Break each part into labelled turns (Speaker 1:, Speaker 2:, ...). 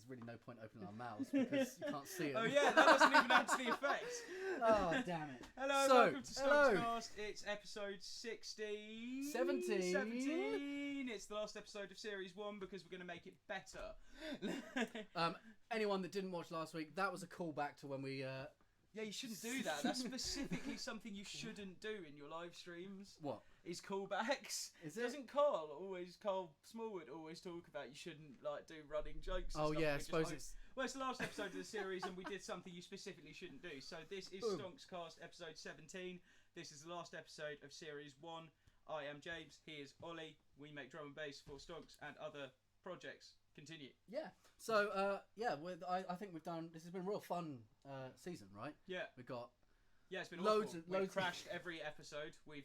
Speaker 1: there's really no point opening our mouths because you can't see it.
Speaker 2: Oh yeah, that wasn't even actually a face.
Speaker 1: Oh, damn it.
Speaker 2: Hello, welcome to STONXCAST. It's episode 16. 17. It's the last episode of series 1 because we're going to make it better.
Speaker 1: Anyone that didn't watch last week, that was a callback to when we...
Speaker 2: Yeah, you shouldn't do that. That's specifically something you shouldn't do in your live streams.
Speaker 1: What?
Speaker 2: Is callbacks.
Speaker 1: Is it?
Speaker 2: Doesn't Carl Smallwood always talk about you shouldn't like do running jokes and
Speaker 1: Oh
Speaker 2: stuff?
Speaker 1: yeah, I suppose it's...
Speaker 2: Well, it's the last episode of the series and we did something you specifically shouldn't do. So this is STONXCAST episode 17. This is the last episode of series 1. I am James, he is Ollie. We make drum and bass for Stonx and other projects. Continue.
Speaker 1: Yeah. So, I think we've done... This has been a real fun season, right?
Speaker 2: Yeah.
Speaker 1: We've got...
Speaker 2: Yeah, it's been
Speaker 1: loads
Speaker 2: awful. We've crashed every episode. We've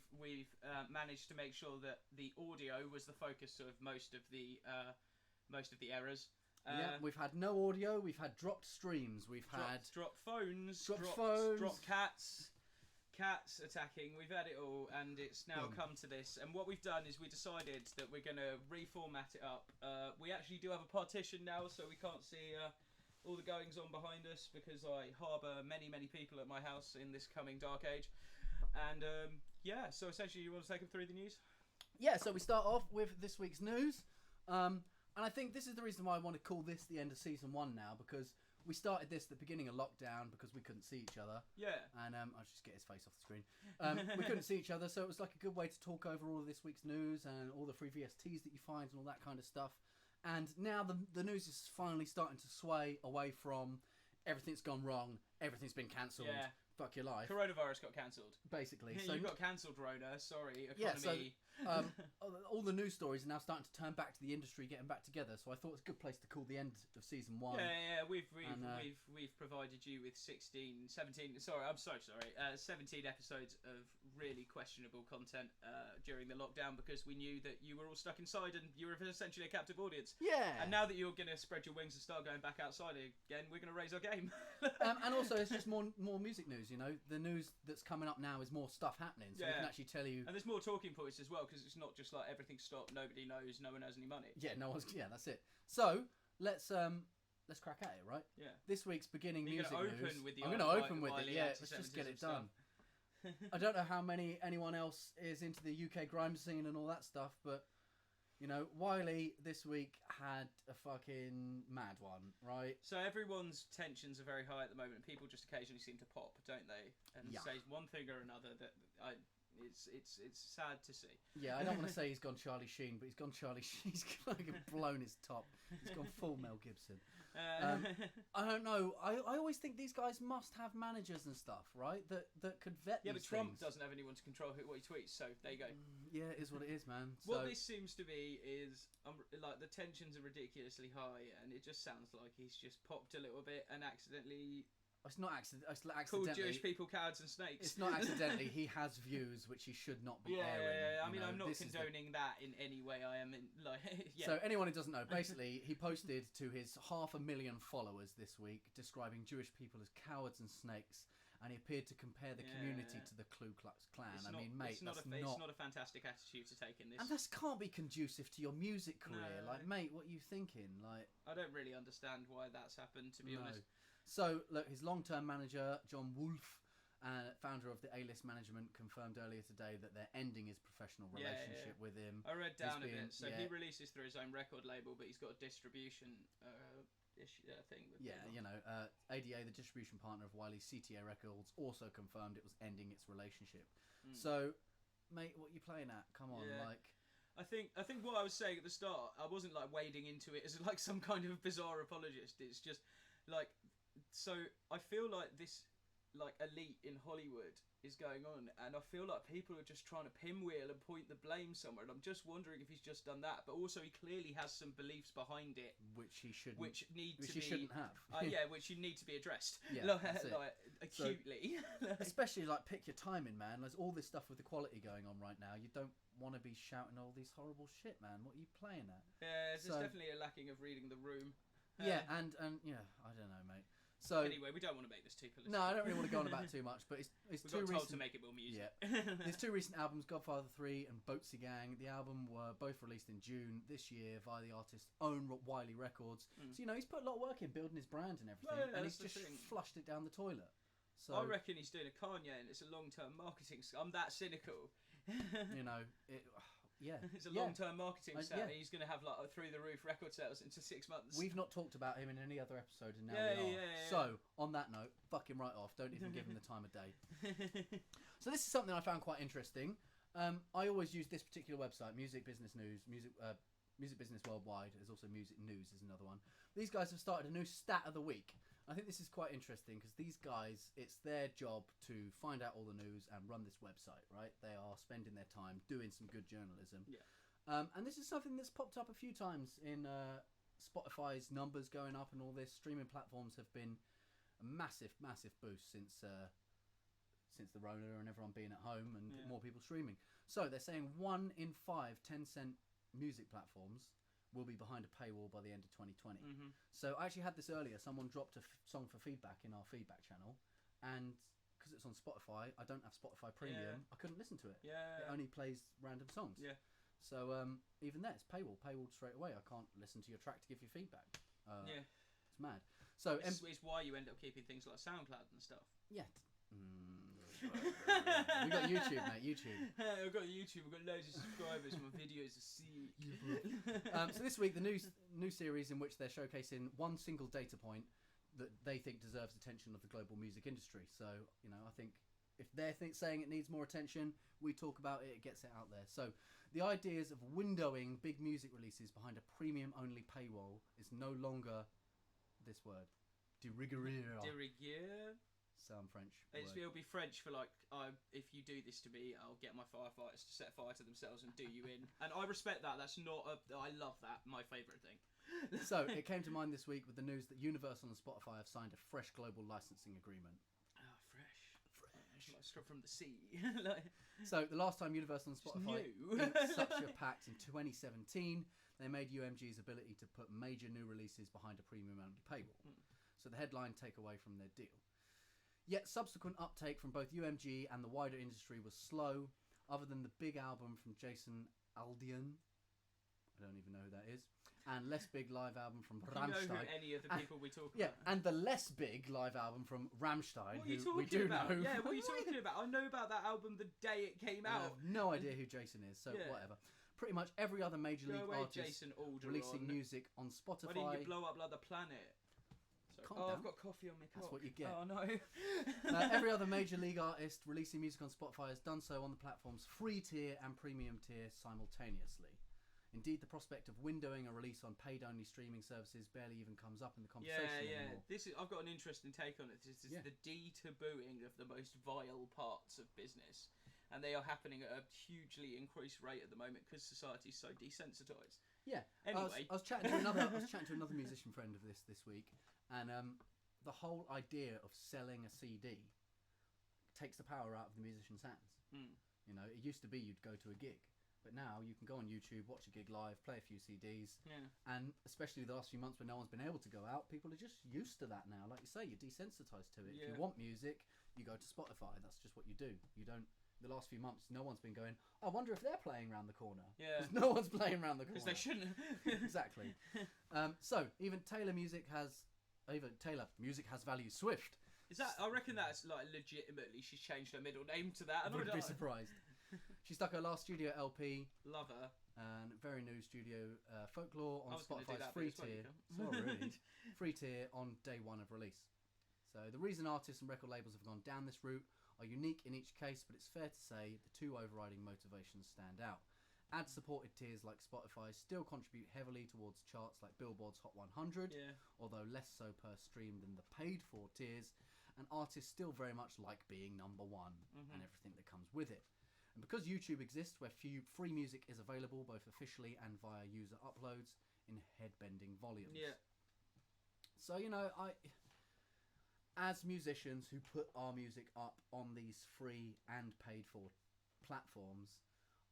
Speaker 2: managed to make sure that the audio was the focus of most of the errors.
Speaker 1: Yeah, we've had no audio. We've had dropped streams. We've
Speaker 2: had dropped phones.
Speaker 1: Dropped
Speaker 2: cats. Cats attacking. We've had it all, and it's now come to this. And what we've done is we decided that we're going to reformat it up. We actually do have a partition now, so we can't see all the goings on behind us because I harbour many people at my house in this coming dark age. And so essentially you want to take them through the news?
Speaker 1: Yeah, so we start off with this week's news. And I think this is the reason why I want to call this the end of season 1 now, because we started this at the beginning of lockdown because we couldn't see each other. Yeah. And I'll just get his face off the screen. We couldn't see each other, so it was like a good way to talk over all of this week's news and all the free VSTs that you find and all that kind of stuff. And now the news is finally starting to sway away from everything's gone wrong, everything's been cancelled, fuck your life.
Speaker 2: Coronavirus got cancelled.
Speaker 1: Basically.
Speaker 2: So you got cancelled, Rona, sorry, economy.
Speaker 1: Yeah, so all the news stories are now starting to turn back to the industry, getting back together, so I thought it's a good place to call the end of season 1.
Speaker 2: Yeah, we've provided you with 17 episodes of really questionable content during the lockdown because we knew that you were all stuck inside and you were essentially a captive audience.
Speaker 1: Yeah.
Speaker 2: And now that you're going to spread your wings and start going back outside again, we're going to raise our game.
Speaker 1: And also, it's just more music news, you know? The news that's coming up now is more stuff happening, so we can actually tell you...
Speaker 2: And there's more talking points as well, because it's not just like everything's stopped, nobody knows, no one has any money.
Speaker 1: Yeah, that's it. So, let's crack at it, right?
Speaker 2: Yeah.
Speaker 1: This week's beginning music news.
Speaker 2: I'm
Speaker 1: going to open with it, yeah, let's just get it done. I don't know how anyone else is into the UK grime scene and all that stuff, but... You know, Wiley this week had a fucking mad one, right?
Speaker 2: So everyone's tensions are very high at the moment. People just occasionally seem to pop, don't they? And say one thing or another that it's sad to see.
Speaker 1: Yeah, I don't want to say he's gone Charlie Sheen, but he's gone Charlie Sheen. He's fucking blown his top. He's gone full Mel Gibson. I don't know. I always think these guys must have managers and stuff, right? That could vet these
Speaker 2: things. Yeah, but Trump
Speaker 1: things.
Speaker 2: doesn't have anyone to control what he tweets, so there you go.
Speaker 1: Yeah, it is what it is, man.
Speaker 2: What this seems to be is, like, the tensions are ridiculously high, and it just sounds like he's just popped a little bit and accidentally...
Speaker 1: It's not accidentally.
Speaker 2: Called Jewish people cowards and snakes.
Speaker 1: It's not accidentally. He has views which he should not be airing.
Speaker 2: Yeah. I mean, I'm not condoning that in any way. I am in
Speaker 1: So anyone who doesn't know, basically, he posted to his 500,000 followers this week describing Jewish people as cowards and snakes, and he appeared to compare the community to the Ku Klux Klan.
Speaker 2: It's not a fantastic attitude to take in this.
Speaker 1: And this can't be conducive to your music career. No. Like, mate, what are you thinking? Like,
Speaker 2: I don't really understand why that's happened, to be honest.
Speaker 1: So, look, his long-term manager, John Wolfe, founder of the A-List Management, confirmed earlier today that they're ending his professional relationship with him.
Speaker 2: I read down a bit. So he releases through his own record label, but he's got a distribution thing with people.
Speaker 1: You know, ADA, the distribution partner of Wiley's CTA Records, also confirmed it was ending its relationship. So, mate, what are you playing at? Come on, like...
Speaker 2: I think what I was saying at the start, I wasn't like wading into it as like some kind of bizarre apologist. It's just like... So I feel like this like elite in Hollywood is going on, and I feel like people are just trying to pinwheel and point the blame somewhere, and I'm just wondering if he's just done that. But also he clearly has some beliefs behind it
Speaker 1: which he shouldn't have.
Speaker 2: Which you need to be addressed.
Speaker 1: Yeah,
Speaker 2: like acutely.
Speaker 1: So, especially like pick your timing, man. There's all this stuff with equality going on right now. You don't want to be shouting all these horrible shit, man. What are you playing at?
Speaker 2: Yeah, there's definitely a lacking of reading the room.
Speaker 1: Yeah, and yeah, I don't know, mate. So
Speaker 2: anyway, we don't want to make this too political.
Speaker 1: No, I don't really want to go on about it too much, but it's
Speaker 2: we
Speaker 1: two
Speaker 2: got told
Speaker 1: recent.
Speaker 2: to make it more music.
Speaker 1: Yeah. There's two recent albums, Godfather 3 and Boatsy Gang. The album were both released in June this year via the artist's own Wiley Records. So he's put a lot of work in building his brand and everything, and he's just flushed it down the toilet. So
Speaker 2: I reckon he's doing a Kanye, and it's a long-term marketing. I'm that cynical.
Speaker 1: Yeah,
Speaker 2: it's a long-term marketing set. He's going to have like through-the-roof record sales into 6 months.
Speaker 1: We've not talked about him in any other episode, and now we are. So, on that note, fuck him right off. Don't even give him the time of day. So this is something I found quite interesting. I always use this particular website, Music Business News, Music Business Worldwide. There's also Music News is another one. These guys have started a new stat of the week. I think this is quite interesting because these guys, it's their job to find out all the news and run this website, right? They are spending their time doing some good journalism. Yeah. And this is something that's popped up a few times in Spotify's numbers going up and all this. Streaming platforms have been a massive, massive boost since the Rona and everyone being at home and more people streaming. So they're saying 1 in 5 10-cent music platforms will be behind a paywall by the end of 2020. So I actually had this earlier. Someone dropped a song for feedback in our feedback channel, and because it's on Spotify, I don't have Spotify Premium. I couldn't listen to it. It only plays random songs. So even there, it's paywalled straight away. I can't listen to your track to give you feedback. It's mad. So
Speaker 2: it's why you end up keeping things like SoundCloud and stuff.
Speaker 1: Yeah. We got YouTube, mate. YouTube.
Speaker 2: I've got YouTube. I've got loads of subscribers. My videos are sick.
Speaker 1: So this week, the new series in which they're showcasing one single data point that they think deserves attention of the global music industry. So I think if they're saying it needs more attention, we talk about it. It gets it out there. So the ideas of windowing big music releases behind a premium-only paywall is no longer this word. De rigueur. Sound French.
Speaker 2: It'll be French for like, if you do this to me, I'll get my firefighters to set fire to themselves and do you in. And I respect that. That's not I love that. My favourite thing.
Speaker 1: So it came to mind this week with the news that Universal and Spotify have signed a fresh global licensing agreement.
Speaker 2: Fresh. Like straight from the sea.
Speaker 1: So the last time Universal and Spotify inked such a pact in 2017, they made UMG's ability to put major new releases behind a premium-only paywall. So the headline takeaway from their deal. Yet subsequent uptake from both UMG and the wider industry was slow, other than the big album from Jason Aldean, I don't even know who that is, and less big live album from Rammstein.
Speaker 2: You know who any of the people we talk about.
Speaker 1: Yeah, and the less big live album from Rammstein,
Speaker 2: what are you talking about? Yeah, what are you talking about? I know about that album the day it came out.
Speaker 1: I have no idea who Jason is, so whatever. Pretty much every other major league artist releasing music on Spotify.
Speaker 2: Why didn't you blow up like the planet? I've got coffee on my cock.
Speaker 1: That's what you get.
Speaker 2: Oh no.
Speaker 1: Every other major league artist releasing music on Spotify has done so on the platform's free tier and premium tier simultaneously. Indeed, the prospect of windowing a release on paid-only streaming services barely even comes up in the conversation anymore.
Speaker 2: I've got an interesting take on it. This is the de-tabooing of the most vile parts of business, and they are happening at a hugely increased rate at the moment because society's so desensitized.
Speaker 1: Yeah.
Speaker 2: Anyway,
Speaker 1: I was chatting to another musician friend of this week, and the whole idea of selling a CD takes the power out of the musician's hands. It used to be you'd go to a gig, but now you can go on YouTube, watch a gig live, play a few CDs, and especially the last few months when no one's been able to go out, people are just used to that now. Like you say, you're desensitized to it. If you want music, you go to Spotify. That's just what you do. You don't. The last few months, no one's been going, I wonder if they're playing around the corner. Yeah. Because no one's playing around the corner.
Speaker 2: Because they shouldn't.
Speaker 1: Exactly. So, even Taylor Music has Value Swift.
Speaker 2: Is that? I reckon that's like legitimately she's changed her middle name to that.
Speaker 1: I wouldn't be surprised. She stuck her last studio LP.
Speaker 2: Love her.
Speaker 1: And very new studio Folklore on Spotify's free tier. Free tier on day one of release. So the reason artists and record labels have gone down this route are unique in each case, but it's fair to say the two overriding motivations stand out. Ad-supported tiers like Spotify still contribute heavily towards charts like Billboard's Hot 100, although less so per stream than the paid-for tiers, and artists still very much like being number one and everything that comes with it. And because YouTube exists where free music is available both officially and via user uploads in head-bending volumes. Yeah. So, as musicians who put our music up on these free and paid for platforms,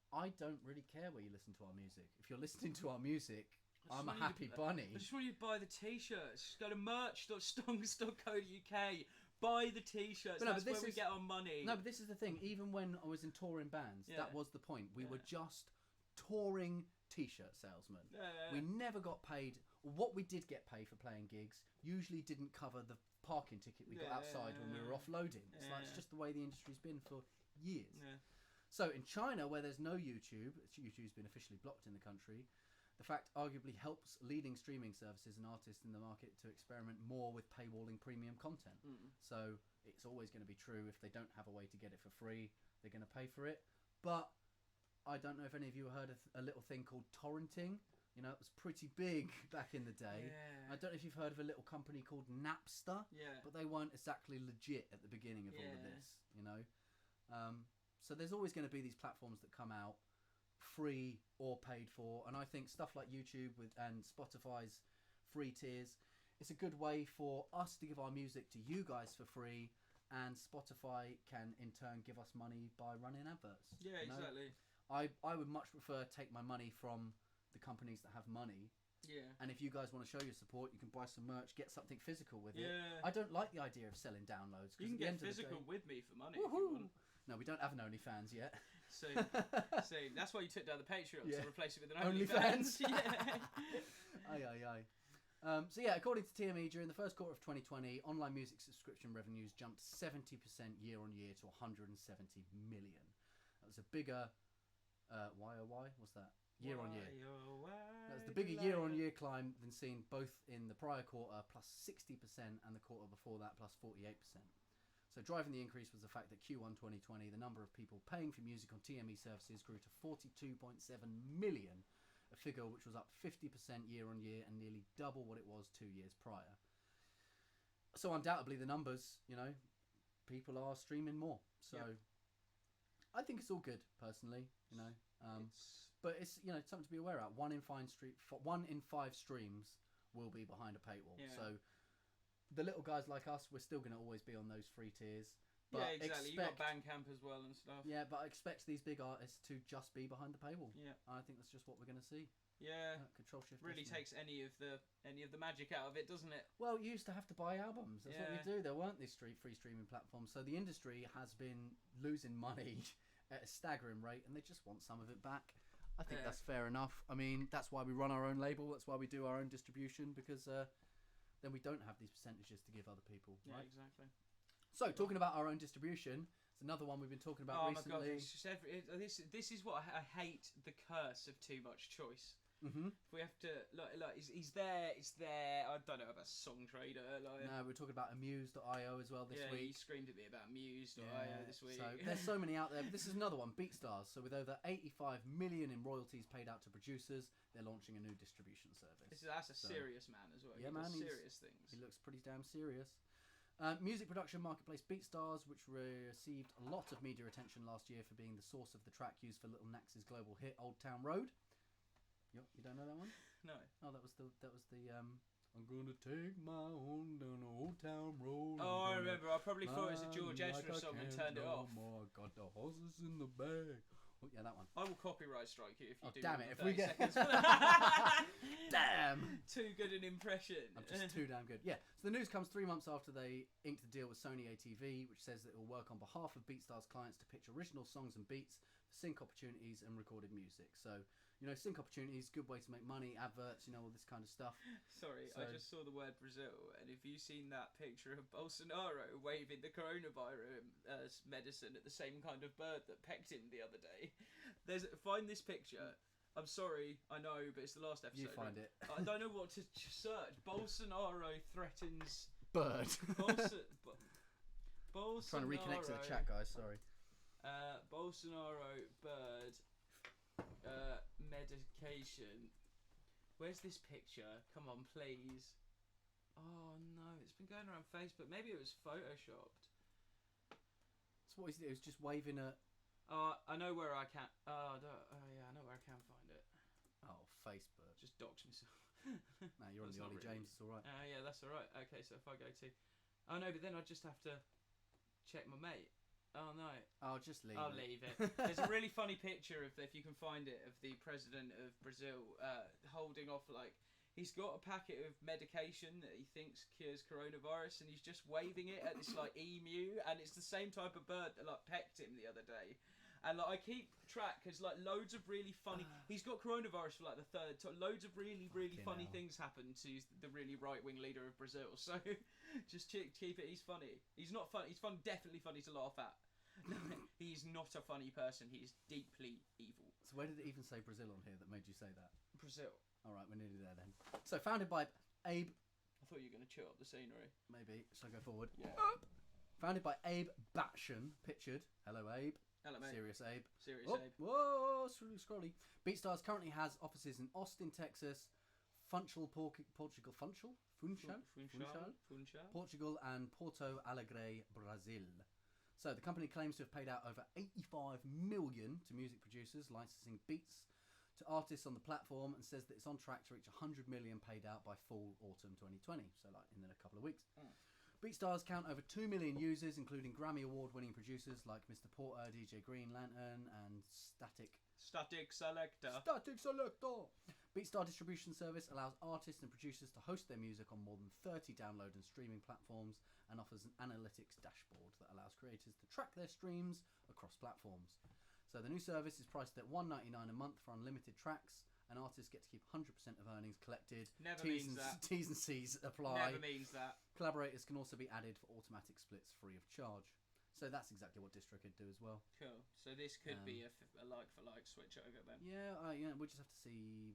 Speaker 1: I don't really care where you listen to our music. If you're listening to our music, I'm a happy bunny.
Speaker 2: I just want you to buy the t-shirts. Just go to merch.stonx.co.uk. Buy the t-shirts. That's where we get our money.
Speaker 1: No, but this is the thing. Even when I was in touring bands, that was the point. We were just touring t-shirt salesmen. We never got paid. What we did get paid for playing gigs usually didn't cover the parking ticket we got outside when we were offloading. It's just the way the industry's been for years. So in China, where there's no YouTube's been officially blocked in the country, the fact arguably helps leading streaming services and artists in the market to experiment more with paywalling premium content. So it's always going to be true. If they don't have a way to get it for free, they're going to pay for it. But I don't know if any of you heard of a little thing called torrenting. You know, it was pretty big back in the day. I don't know if you've heard of a little company called Napster. But they weren't exactly legit at the beginning of all of this, you know. So there's always going to be these platforms that come out free or paid for, and I think stuff like YouTube and Spotify's free tiers, it's a good way for us to give our music to you guys for free, and Spotify can in turn give us money by running adverts.
Speaker 2: Exactly.
Speaker 1: I would much prefer take my money from the companies that have money. And if you guys want to show your support, you can buy some merch, get something physical with it. I don't like the idea of selling downloads.
Speaker 2: You can get physical with me for money if you want.
Speaker 1: No, we don't have an OnlyFans yet.
Speaker 2: So that's why you took down the Patreon to replace it with an
Speaker 1: OnlyFans.
Speaker 2: Aye.
Speaker 1: So according to TME, during the first quarter of 2020, online music subscription revenues jumped 70% year on year to 170 million. That was a bigger YOY. What's that? Year on year. That was the bigger year on year climb than seen both in the prior quarter plus 60% and the quarter before that plus 48%. So driving the increase was the fact that Q1 2020, the number of people paying for music on TME services grew to 42.7 million, a figure which was up 50% year on year and nearly double what it was 2 years prior. So undoubtedly the numbers, you know, people are streaming more. So I think it's all good personally, you know. But it's, you know, something to be aware of. 1 in 5 streams will be behind a paywall. So the little guys like us, we're still going to always be on those free tiers. But
Speaker 2: exactly. You got Bandcamp as well and stuff.
Speaker 1: But I expect these big artists to just be behind the paywall. I think that's just what we're going to see. Control Shift
Speaker 2: really takes any of the magic out of it, doesn't it?
Speaker 1: Well, you used to have to buy albums. That's what we do. There weren't these free streaming platforms, so the industry has been losing money at a staggering rate, and they just want some of it back. I think that's fair enough. I mean, that's why we run our own label. That's why we do our own distribution, because then we don't have these percentages to give other people. Right?
Speaker 2: Exactly.
Speaker 1: So, talking about our own distribution, it's another one we've been talking about recently.
Speaker 2: Oh my god, it's just this is what I hate, the curse of too much choice. If we have to look, is there? I don't know about Song Trader.
Speaker 1: No, we're talking about Amuse.io as well this week.
Speaker 2: You screamed at me about Amuse.io this week.
Speaker 1: So there's so many out there. But this is another one, BeatStars. So with over 85 million in royalties paid out to producers, they're launching a new distribution service.
Speaker 2: That's a serious man as well.
Speaker 1: Yeah, man,
Speaker 2: serious things.
Speaker 1: He looks pretty damn serious. Music production marketplace BeatStars, which received a lot of media attention last year for being the source of the track used for Little Nax's global hit Old Town Road. You don't know that one?
Speaker 2: No.
Speaker 1: Oh, that was the I'm gonna take my own down Old Town Road.
Speaker 2: Oh, I remember. I probably thought it was a George Ezra song and turned it off.
Speaker 1: I got the horses in the bag. Oh, yeah, that one.
Speaker 2: I will copyright strike you if you do.
Speaker 1: Damn it! If we get damn
Speaker 2: too good an impression.
Speaker 1: I'm just too damn good. Yeah. So the news comes 3 months after they inked a deal with Sony ATV, which says that it will work on behalf of BeatStars clients to pitch original songs and beats, sync opportunities, and recorded music. So, you know, sync opportunities, good way to make money, adverts, you know, all this kind of stuff.
Speaker 2: Sorry, I just saw the word Brazil, and if you've seen that picture of Bolsonaro waving the coronavirus medicine at the same kind of bird that pecked him the other day, find this picture. I'm sorry, I know, but it's the last episode.
Speaker 1: You find it.
Speaker 2: I don't know what to search. Bolsonaro threatens...
Speaker 1: Bird.
Speaker 2: Bolsonaro...
Speaker 1: Trying to reconnect to the chat, guys, sorry.
Speaker 2: Bolsonaro bird medication. Where's this picture? Come on, please. Oh, no, it's been going around Facebook. Maybe it was photoshopped.
Speaker 1: So what is it? It was just waving at...
Speaker 2: I know where I can... I know where I can find it.
Speaker 1: Oh, Facebook.
Speaker 2: Just dox myself.
Speaker 1: No, you're on the Ollie James, it's alright.
Speaker 2: Yeah, that's alright. Okay, so if I go to... Oh, no, but then I just have to check my mate. Oh no!
Speaker 1: I'll just leave.
Speaker 2: I'll leave it. There's a really funny picture of, if you can find it, of the president of Brazil holding off he's got a packet of medication that he thinks cures coronavirus, and he's just waving it at this emu, and it's the same type of bird that pecked him the other day. And I keep track because loads of really funny. He's got coronavirus for the third time. Loads of really funny things happen to the really right wing leader of Brazil. So just keep it. He's funny. He's not funny. He's definitely funny to laugh at. He's not a funny person. He's deeply evil.
Speaker 1: So where did it even say Brazil on here that made you say that?
Speaker 2: Brazil.
Speaker 1: All right, we're nearly there then. So founded by Abe.
Speaker 2: I thought you were going to chew up the scenery.
Speaker 1: Maybe. Shall I go forward?
Speaker 2: Yeah.
Speaker 1: Founded by Abe Batchen. Pictured. Hello, Abe.
Speaker 2: Hello, mate.
Speaker 1: Serious Abe.
Speaker 2: Abe.
Speaker 1: Whoa, scrolly. BeatStars currently has offices in Austin, Texas, Funchal, Portugal, Funchal? Portugal, and Porto Alegre, Brazil. So the company claims to have paid out over 85 million to music producers licensing beats to artists on the platform, and says that it's on track to reach 100 million paid out by autumn 2020, so in a couple of weeks. BeatStars count over 2 million users, including Grammy award-winning producers like Mr. Porter, DJ Green Lantern, and Static
Speaker 2: Selector.
Speaker 1: BeatStar distribution service allows artists and producers to host their music on more than 30 download and streaming platforms, and offers an analytics dashboard that allows creators to track their streams across platforms. So the new service is priced at $1.99 a month for unlimited tracks, and artists get to keep 100% of earnings collected.
Speaker 2: Never means that.
Speaker 1: T's and C's apply.
Speaker 2: Never means that.
Speaker 1: Collaborators can also be added for automatic splits free of charge. So that's exactly what DistroKid do as well.
Speaker 2: Cool. So this could be a like-for-like switch over then.
Speaker 1: Yeah, we just have to see.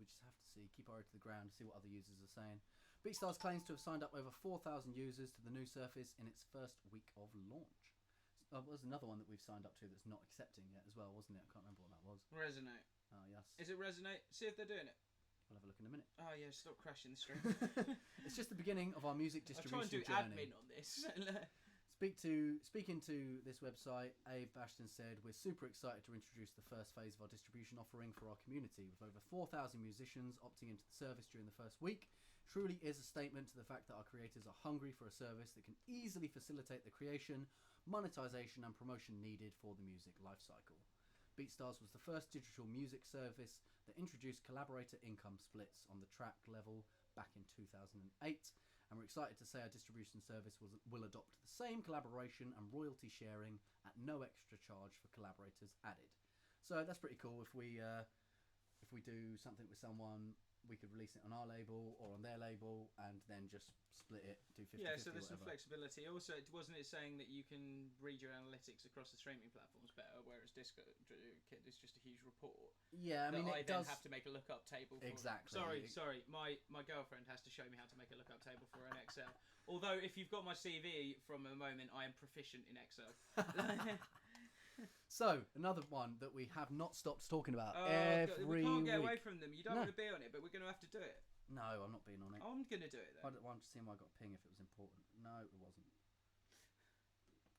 Speaker 1: Keep our ear to the ground, see what other users are saying. BeatStars claims to have signed up over 4,000 users to the new surface in its first week of launch. There's another one that we've signed up to that's not accepting yet as well, wasn't it? I can't remember what that was.
Speaker 2: Resonate.
Speaker 1: Oh, yes.
Speaker 2: Is it Resonate? See if they're doing it.
Speaker 1: We'll have a look in a minute.
Speaker 2: Oh, yeah, stop crashing the stream.
Speaker 1: It's just the beginning of our music distribution
Speaker 2: journey. I'll try and do admin on this.
Speaker 1: Speaking to this website, Abe Bashton said, "We're super excited to introduce the first phase of our distribution offering for our community. With over 4,000 musicians opting into the service during the first week, truly is a statement to the fact that our creators are hungry for a service that can easily facilitate the creation, monetization and promotion needed for the music lifecycle." BeatStars was the first digital music service that introduced collaborator income splits on the track level back in 2008, and we're excited to say our distribution service will adopt the same collaboration and royalty sharing at no extra charge for collaborators added. So that's pretty cool. If we do something with someone, we could release it on our label or on their label, and then just split it, do 50-50.
Speaker 2: Yeah, so there's some flexibility. Also, wasn't it saying that you can read your analytics across the streaming platforms better, whereas DistroKid is just a huge report?
Speaker 1: Yeah, I mean,
Speaker 2: I then have to make a lookup table for.
Speaker 1: Exactly.
Speaker 2: Sorry. My girlfriend has to show me how to make a lookup table for an Excel. Although, if you've got my CV from a moment, I am proficient in Excel.
Speaker 1: So, another one that we have not stopped talking about
Speaker 2: we can't get away from them. You don't want to be on it, but we're going to have to do it.
Speaker 1: No, I'm not being on it.
Speaker 2: I'm going to do it then.
Speaker 1: I'm just seeing why I got a ping if it was important. No, it wasn't.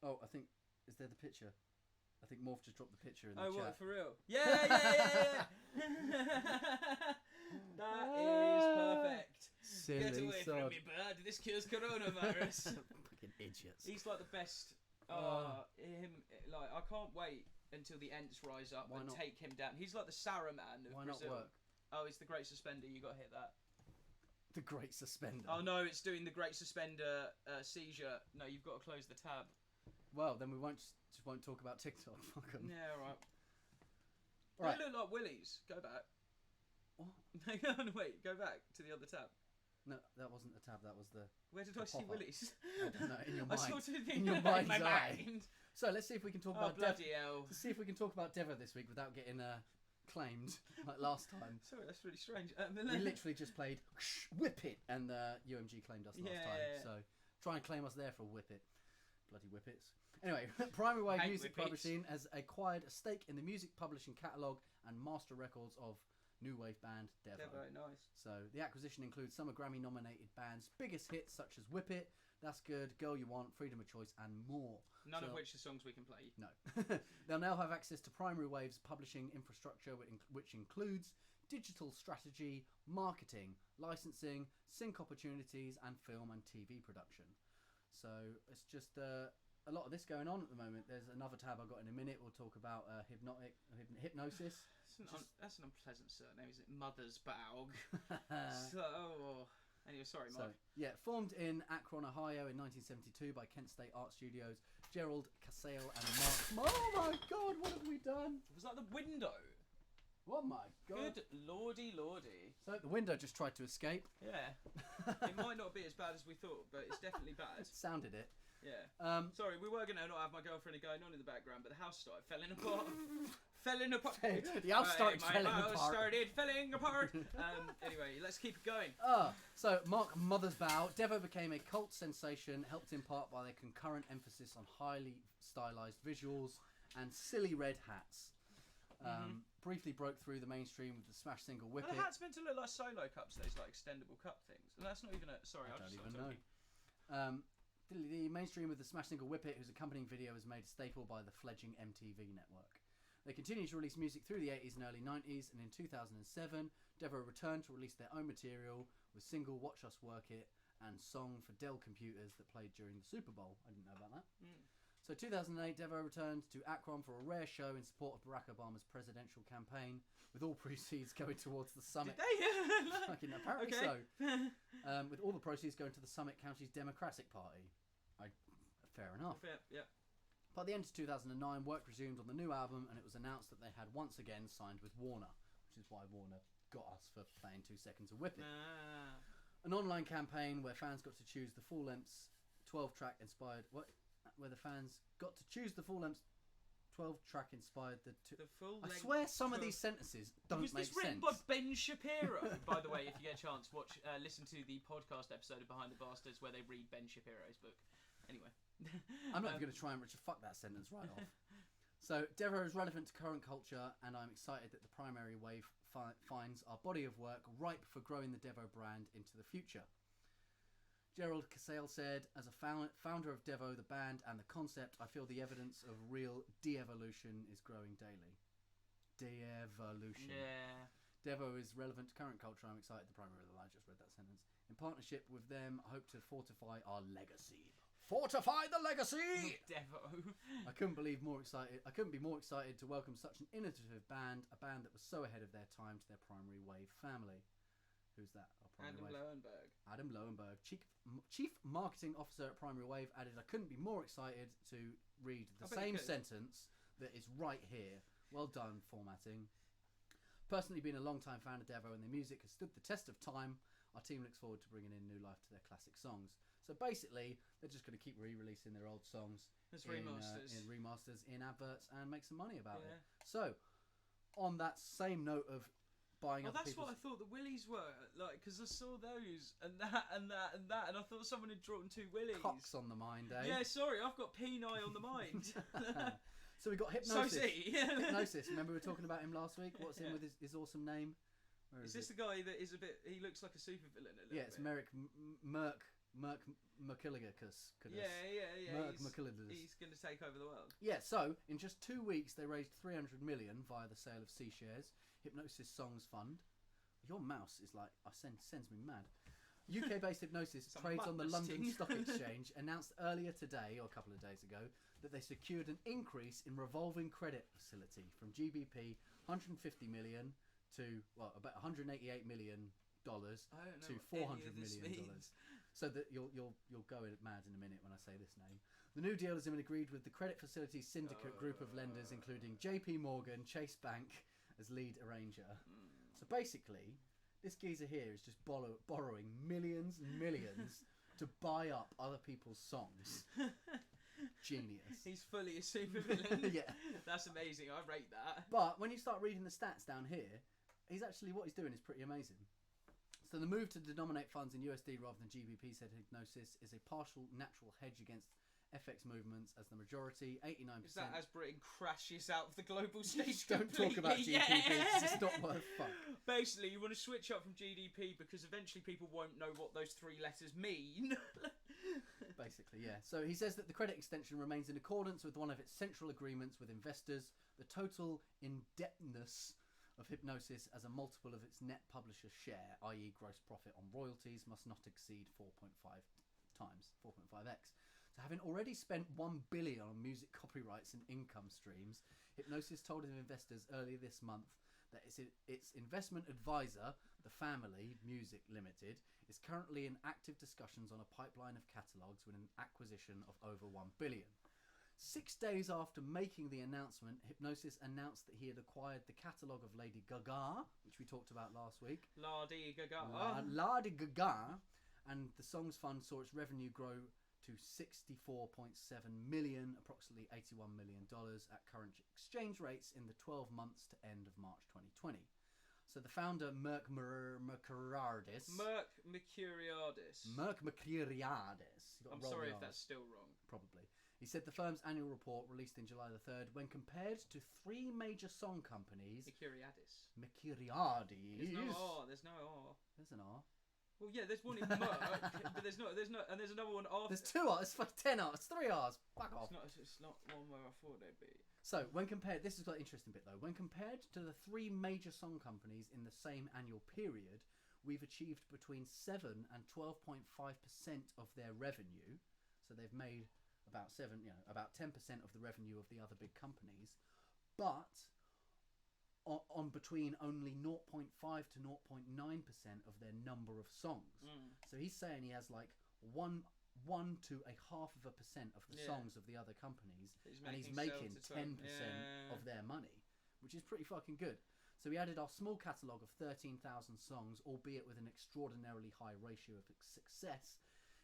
Speaker 1: Oh, I think... Is there the picture? I think Morph just dropped the picture in the chat.
Speaker 2: Oh, what, for real? Yeah! That is perfect.
Speaker 1: Silly
Speaker 2: Get away from me, bird. This cures coronavirus.
Speaker 1: Fucking idiots.
Speaker 2: He's like the best... I can't wait until the Ents rise up and take him down. He's like the Saruman of Brazil. Why not work? Oh, it's the Great Suspender. You got to hit that.
Speaker 1: The Great Suspender.
Speaker 2: Oh no, it's doing the Great Suspender seizure. No, you've got to close the tab.
Speaker 1: Well, then we won't talk about TikTok. Fuck 'em.
Speaker 2: Yeah, all right.
Speaker 1: Right.
Speaker 2: They look like willies. Go back.
Speaker 1: What?
Speaker 2: No, wait. Go back to the other tab.
Speaker 1: No, that wasn't the tab. That was the.
Speaker 2: Where did I see willies?
Speaker 1: I don't know. In your mind.
Speaker 2: I sort of think
Speaker 1: in your mind's
Speaker 2: my
Speaker 1: eye.
Speaker 2: mind.
Speaker 1: So let's see if we can talk about
Speaker 2: bloody hell.
Speaker 1: Let's see if we can talk about Deva this week without getting claimed like last time.
Speaker 2: Sorry, that's really strange.
Speaker 1: We literally just played Whip It, and UMG claimed us last time.
Speaker 2: Yeah.
Speaker 1: So try and claim us there for Whip It. Bloody Whippets. Anyway, Primary Wave Music Publishing has acquired a stake in the music publishing catalogue and master records of new wave band Devo.
Speaker 2: Nice.
Speaker 1: So the acquisition includes some of Grammy-nominated bands' biggest hits, such as Whip It, That's Good, Girl You Want, Freedom of Choice, and more.
Speaker 2: None of which are songs we can play.
Speaker 1: No. They'll now have access to Primary Wave's publishing infrastructure, which includes digital strategy, marketing, licensing, sync opportunities, and film and TV production. So it's just a lot of this going on at the moment. There's another tab I've got in a minute. We'll talk about hypnosis.
Speaker 2: That's an unpleasant surname, is it? Mother's Baug. So, anyway, sorry, Mark.
Speaker 1: Formed in Akron, Ohio in 1972 by Kent State Art Studios, Gerald Casale and Mark. Oh my God, what have we done?
Speaker 2: Was that the window?
Speaker 1: Oh my God.
Speaker 2: Good lordy.
Speaker 1: So the window just tried to escape.
Speaker 2: Yeah. It might not be as bad as we thought, but it's definitely bad.
Speaker 1: Sounded it.
Speaker 2: Yeah. Sorry, we were going to not have my girlfriend going on in the background, but the house started falling apart.
Speaker 1: The house started
Speaker 2: falling apart. Anyway, let's keep it going.
Speaker 1: So Mark Mothersbaugh, Devo became a cult sensation, helped in part by their concurrent emphasis on highly stylized visuals and silly red hats. Briefly broke through the mainstream with the smash single Whip It.
Speaker 2: The hat's meant to look like solo cups, those like extendable cup things. And that's not even a... Sorry, I don't even know.
Speaker 1: The mainstream with the smash single Whip It, whose accompanying video was made a staple by the fledgling MTV network. They continued to release music through the 80s and early 90s, and in 2007, Devo returned to release their own material with single Watch Us Work It and song for Dell computers that played during the Super Bowl. I didn't know about that. So 2008, Devo returned to Akron for a rare show in support of Barack Obama's presidential campaign, with all proceeds going towards the summit.
Speaker 2: Did they?
Speaker 1: Fucking apparently so. With all the proceeds going to the Summit County's Democratic Party. Fair enough.
Speaker 2: Yeah.
Speaker 1: By the end of 2009, work resumed on the new album, and it was announced that they had once again signed with Warner, which is why Warner got us for playing 2 seconds of Whip It. An online campaign where fans got to choose the full-length 12-track inspired... Where the fans got to choose the full-length 12-track inspired... I swear some of these sentences don't make sense.
Speaker 2: Was this written by Ben Shapiro? By the way, if you get a chance, listen to the podcast episode of Behind the Bastards where they read Ben Shapiro's book. Anyway.
Speaker 1: I'm not even going to try and fuck that sentence right off. So, Devo is relevant to current culture, and I'm excited that the primary wave finds our body of work ripe for growing the Devo brand into the future. Gerald Casale said, as a founder of Devo, the band, and the concept, I feel the evidence of real de-evolution is growing daily. De-evolution.
Speaker 2: Yeah.
Speaker 1: Devo is relevant to current culture. I'm excited. I just read that sentence. In partnership with them, I hope to fortify our legacy. Fortify the legacy!
Speaker 2: Devo.
Speaker 1: I couldn't be more excited to welcome such an innovative band, a band that was so ahead of their time, to their primary wave family. Who's that? Adam Lowenberg, Chief Marketing Officer at Primary Wave, added, I couldn't be more excited to read the same sentence that is right here. Well done, formatting. Personally being a long-time fan of Devo and their music has stood the test of time, our team looks forward to bringing in new life to their classic songs. So basically, they're just going to keep re-releasing their old songs in remasters, in adverts, and make some money about it. So, on that same note of buying other
Speaker 2: that's what I thought the Willies were, like, because I saw those and that, and I thought someone had drawn 2 Willies.
Speaker 1: Cocks on the mind, eh?
Speaker 2: Yeah, sorry, I've got peni on the mind.
Speaker 1: So we got Hypnosis.
Speaker 2: Hypnosis.
Speaker 1: Remember we were talking about him last week? What's him with his awesome name?
Speaker 2: Is this the guy that is a bit... He looks like a supervillain a little bit.
Speaker 1: It's Merrick McKilligus.
Speaker 2: Merck McKilligus. He's going to take over the world.
Speaker 1: Yeah, so in just 2 weeks they raised 300 million via the sale of C shares. Hypnosis Songs Fund. Your mouse is like... sends me mad. UK-based Hypnosis trades on the London Stock Exchange, announced earlier today, or a couple of days ago, that they secured an increase in revolving credit facility from GBP 150 million to, about $188 million to $400 million. So that you'll go mad in a minute when I say this name. The new deal has been agreed with the credit facility syndicate group of lenders, including JP Morgan, Chase Bank as lead arranger. So basically, this geezer here is just borrowing millions and millions to buy up other people's songs. Genius.
Speaker 2: He's fully a supervillain.
Speaker 1: Yeah.
Speaker 2: That's amazing. I rate that.
Speaker 1: But when you start reading the stats down here, what he's doing is pretty amazing. So the move to denominate funds in USD rather than GBP, said Hypnosis, is a partial natural hedge against FX movements, as the majority, 89%...
Speaker 2: Is that as Britain crashes out of the global stage?
Speaker 1: Don't talk about GDP, because it's not worth fuck.
Speaker 2: Basically, you want to switch up from GDP because eventually people won't know what those 3 letters mean.
Speaker 1: Basically, yeah. So he says that the credit extension remains in accordance with one of its central agreements with investors. The total indebtedness of Hypnosis as a multiple of its net publisher share, i.e. gross profit on royalties, must not exceed 4.5x. So having already spent $1 billion on music copyrights and income streams, Hipgnosis told investors earlier this month that its investment advisor, the Family Music Limited, is currently in active discussions on a pipeline of catalogues with an acquisition of over $1 billion. 6 days after making the announcement, Hipgnosis announced that he had acquired the catalogue of Lady Gaga, which we talked about last week.
Speaker 2: Lady Gaga.
Speaker 1: Lady Gaga. And the Songs Fund saw its revenue grow to $64.7 million, approximately $81 million at current exchange rates in the 12 months to end of March 2020. So the founder, Merck Mercuriadis.
Speaker 2: I'm sorry if that's still wrong.
Speaker 1: Probably. He said the firm's annual report, released in July the 3rd, when compared to 3 major song companies...
Speaker 2: Mercuriadis.
Speaker 1: Mercuriadis.
Speaker 2: There's no R. There's no R.
Speaker 1: There's an R.
Speaker 2: Well, yeah, there's one in Merck, but there's no, and there's another one after.
Speaker 1: There's 2 R's. It's like 10 R's. 3 R's. Fuck off.
Speaker 2: It's not one where I thought they'd be.
Speaker 1: So, when compared, this is quite an interesting bit though. When compared to the 3 major song companies in the same annual period, we've achieved between 7 and 12.5% of their revenue. So they've made about 10% of the revenue of the other big companies, but on between only 0.5 to 0.9% of their number of songs. So he's saying he has like 1 to 0.5% of the songs of the other companies, and he's making 10% of their money, which is pretty fucking good. So we added our small catalogue of 13,000 songs, albeit with an extraordinarily high ratio of success,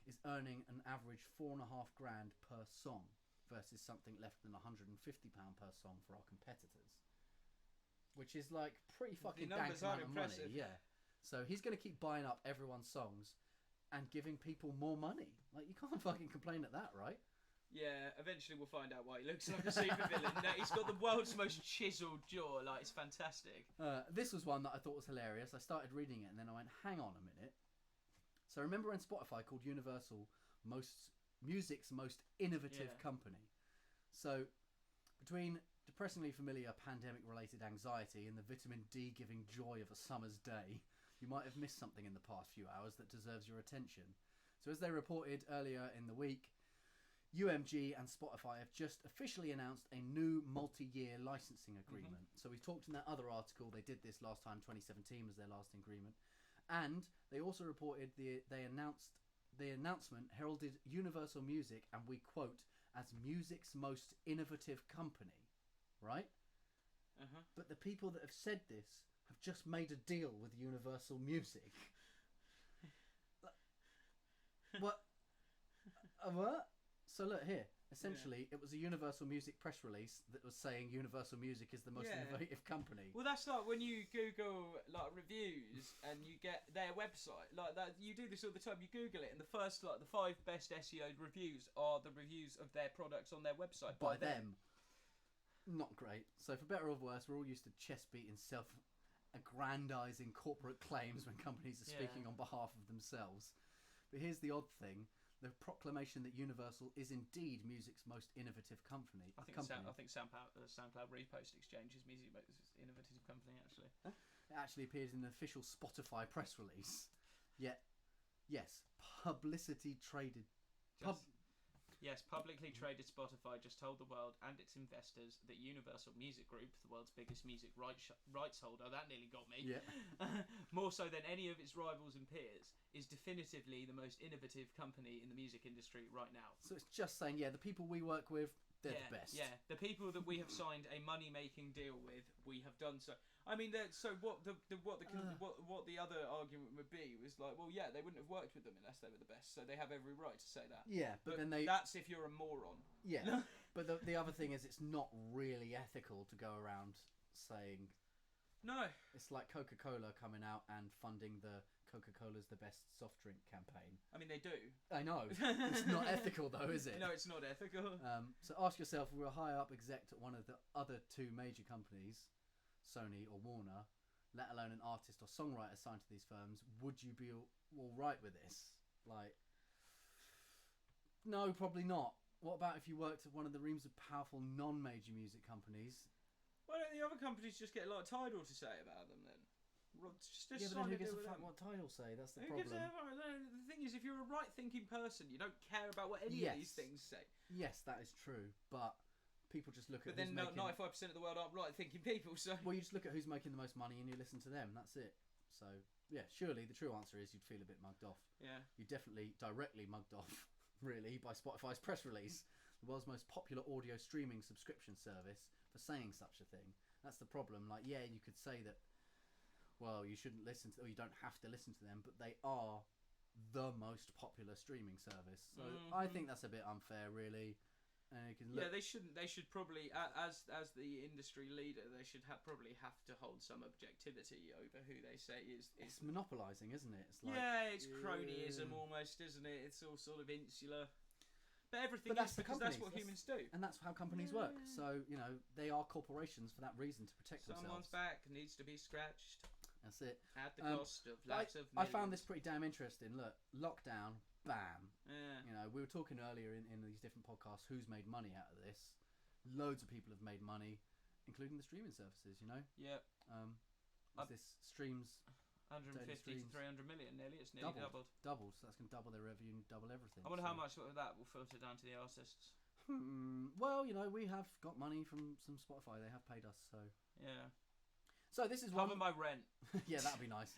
Speaker 1: is earning an average $4.5 grand per song versus something less than £150 per song for our competitors. Which is like pretty fucking dank amount of money, yeah. So he's going to keep buying up everyone's songs and giving people more money. Like, you can't fucking complain at that, right?
Speaker 2: Yeah, eventually we'll find out why he looks like a supervillain. He's got the world's most chiseled jaw, like, it's fantastic.
Speaker 1: This was one that I thought was hilarious. I started reading it and then I went, hang on a minute. So remember when Spotify called Universal music's most innovative company? So between depressingly familiar pandemic-related anxiety and the vitamin D giving joy of a summer's day, you might have missed something in the past few hours that deserves your attention. So as they reported earlier in the week, UMG and Spotify have just officially announced a new multi-year licensing agreement. So we talked in that other article, they did this last time, 2017 was their last agreement. And they also reported the announcement heralded Universal Music, and we quote, as music's most innovative company. Right? But the people that have said this have just made a deal with Universal Music. What? What? So look here. Essentially, it was a Universal Music press release that was saying Universal Music is the most innovative company.
Speaker 2: Well, that's like when you Google like reviews and you get their website like that. You do this all the time. You Google it, and the first the 5 best SEO reviews are the reviews of their products on their website by them.
Speaker 1: Not great. So for better or worse, we're all used to chest-beating, self-aggrandising corporate claims when companies are speaking on behalf of themselves. But here's the odd thing. The proclamation that Universal is indeed music's most innovative company.
Speaker 2: I think SoundCloud Repost Exchange is music's most innovative company, actually.
Speaker 1: It actually appears in an official Spotify press release. Yet, yes, publicly traded
Speaker 2: Spotify just told the world and its investors that Universal Music Group, the world's biggest music rights holder, that nearly got me, more so than any of its rivals and peers, is definitively the most innovative company in the music industry right now.
Speaker 1: So it's just saying, the people we work with, they're the best.
Speaker 2: Yeah, the people that we have signed a money-making deal with, we have done so. I mean, so what the other argument would be was like, well, yeah, they wouldn't have worked with them unless they were the best, so they have every right to say that.
Speaker 1: Yeah, but then
Speaker 2: that's if you're a moron.
Speaker 1: Yeah, but the other thing is, it's not really ethical to go around saying.
Speaker 2: No.
Speaker 1: It's like Coca-Cola coming out and funding the Coca-Cola's the best soft drink campaign.
Speaker 2: I mean, they do.
Speaker 1: I know. It's not ethical though, is it?
Speaker 2: No, it's not ethical.
Speaker 1: So ask yourself, we're a high up exec at one of the other 2 major companies, Sony or Warner, let alone an artist or songwriter signed to these firms, would you be all right with this? Like, no, probably not. What about if you worked at one of the reams of powerful non-major music companies?
Speaker 2: Why don't the other companies just get like Tidal to say about them then? Just
Speaker 1: yeah, but then who gives a fuck what Tidal say? That's the problem.
Speaker 2: The thing is, if you're a right-thinking person, you don't care about what any of these things say.
Speaker 1: Yes, that is true, but people just look at.
Speaker 2: But then 95% of the world aren't right-thinking people, so.
Speaker 1: Well, you just look at who's making the most money and you listen to them. That's it. So yeah, surely the true answer is you'd feel a bit mugged off.
Speaker 2: Yeah.
Speaker 1: You definitely directly mugged off, really, by Spotify's press release, the world's most popular audio streaming subscription service, for saying such a thing. That's the problem. Like, yeah, you could say that. Well, you shouldn't listen to, or you don't have to listen to them, but they are the most popular streaming service. So I think that's a bit unfair, really.
Speaker 2: Yeah, they shouldn't. They should probably, as the industry leader, they should probably have to hold some objectivity over who they say is.
Speaker 1: It's monopolising, isn't it? It's like,
Speaker 2: it's cronyism almost, isn't it? It's all sort of insular. But everything is because that's what humans do.
Speaker 1: And that's how companies work. So, they are corporations for that reason, to protect
Speaker 2: Someone's
Speaker 1: themselves.
Speaker 2: back needs to be scratched.
Speaker 1: That's it.
Speaker 2: At the cost of lots of millions.
Speaker 1: I found this pretty damn interesting. Look, lockdown, bam.
Speaker 2: Yeah.
Speaker 1: We were talking earlier in these different podcasts who's made money out of this. Loads of people have made money, including the streaming services,
Speaker 2: Yep.
Speaker 1: This streams
Speaker 2: 150 to 300 million nearly. It's nearly doubled.
Speaker 1: Doubled, so that's going to double their revenue and double everything.
Speaker 2: I wonder how much of that will filter down to the artists.
Speaker 1: Well, we have got money from some Spotify. They have paid us, so...
Speaker 2: Yeah.
Speaker 1: So this is
Speaker 2: Cover my rent.
Speaker 1: Yeah, that'd be nice.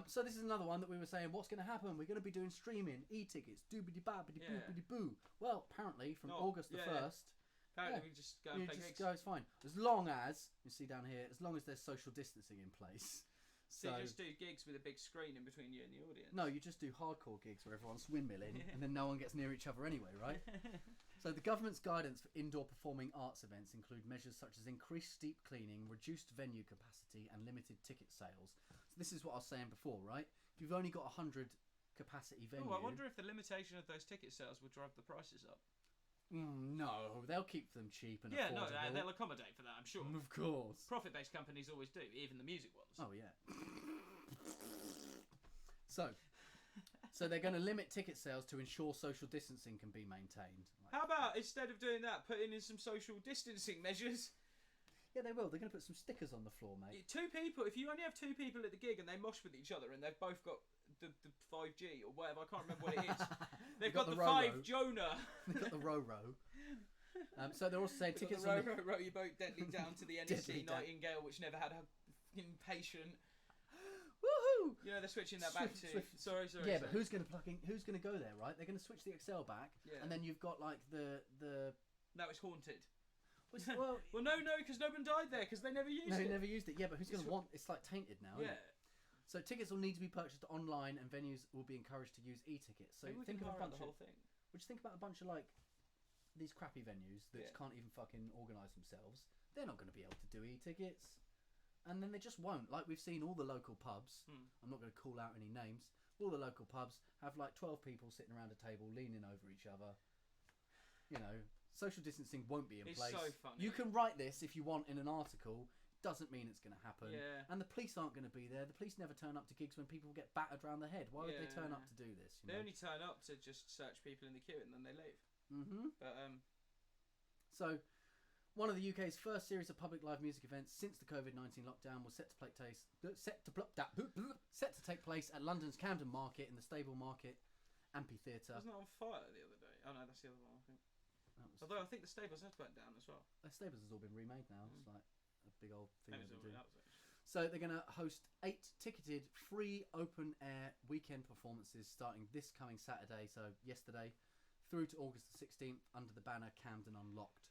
Speaker 1: So this is another one that we were saying, what's going to happen? We're going to be doing streaming, e-tickets, doobity-babbity-boopity-boo. Well, apparently, from August the 1st...
Speaker 2: Apparently we just go and play gigs.
Speaker 1: It's fine. As long as, you see down here, as long as there's social distancing in place.
Speaker 2: So you just do gigs with a big screen in between you and the audience?
Speaker 1: No, you just do hardcore gigs where everyone's windmilling and then no one gets near each other anyway, right? So the government's guidance for indoor performing arts events include measures such as increased steep cleaning, reduced venue capacity and limited ticket sales. So this is what I was saying before, right? If you've only got 100 capacity venue...
Speaker 2: Oh, I wonder if the limitation of those ticket sales will drive the prices up.
Speaker 1: No, they'll keep them cheap and affordable.
Speaker 2: Yeah, no, they'll accommodate for that, I'm sure.
Speaker 1: Of course.
Speaker 2: Profit-based companies always do, even the music ones.
Speaker 1: Oh, yeah. So they're going to limit ticket sales to ensure social distancing can be maintained.
Speaker 2: How about, instead of doing that, putting in some social distancing measures?
Speaker 1: Yeah, they will. They're going to put some stickers on the floor, mate.
Speaker 2: Two people, if you only have two people at the gig and they mosh with each other and they've both got the 5G or whatever, I can't remember what it is. They've got the 5 Jonah.
Speaker 1: They've got the row. So they're also saying tickets
Speaker 2: on the... row your boat deadly down to the NEC Nightingale, which never had a patient.
Speaker 1: Woohoo!
Speaker 2: They're switching that back to... Sorry.
Speaker 1: Yeah, but who's going to go there, right? They're going to switch the Excel back, and then you've got like the...
Speaker 2: Now it's haunted.
Speaker 1: Well,
Speaker 2: no, because no one died there because they never used it.
Speaker 1: No, they never used it. Yeah, but who's going to want? It's like tainted now.
Speaker 2: Yeah.
Speaker 1: So tickets will need to be purchased online, and venues will be encouraged to use e-tickets. So think of a bunch
Speaker 2: the whole thing.
Speaker 1: Would you think about a bunch of like these crappy venues that can't even fucking organise themselves? They're not going to be able to do e-tickets, and then they just won't. Like we've seen all the local pubs. I'm not going to call out any names. All the local pubs have like 12 people sitting around a table, leaning over each other. Social distancing won't be in place.
Speaker 2: It's so funny.
Speaker 1: You can write this if you want in an article. Doesn't mean it's going to happen.
Speaker 2: Yeah.
Speaker 1: And the police aren't going to be there. The police never turn up to gigs when people get battered around the head. Why would they turn up to do this?
Speaker 2: They only turn up to just search people in the queue and then they leave. But
Speaker 1: So, one of the UK's first series of public live music events since the COVID-19 lockdown was set to take place at London's Camden Market in the Stable Market Amphitheatre.
Speaker 2: Wasn't that on fire the other day? Oh no, that's the other one, I think. Although I think the Stables has burnt down as well.
Speaker 1: The Stables has all been remade now. It's like a big old thing that they do.
Speaker 2: That was it.
Speaker 1: So they're going to host 8 ticketed free open-air weekend performances starting this coming Saturday, so yesterday, through to August the 16th under the banner Camden Unlocked.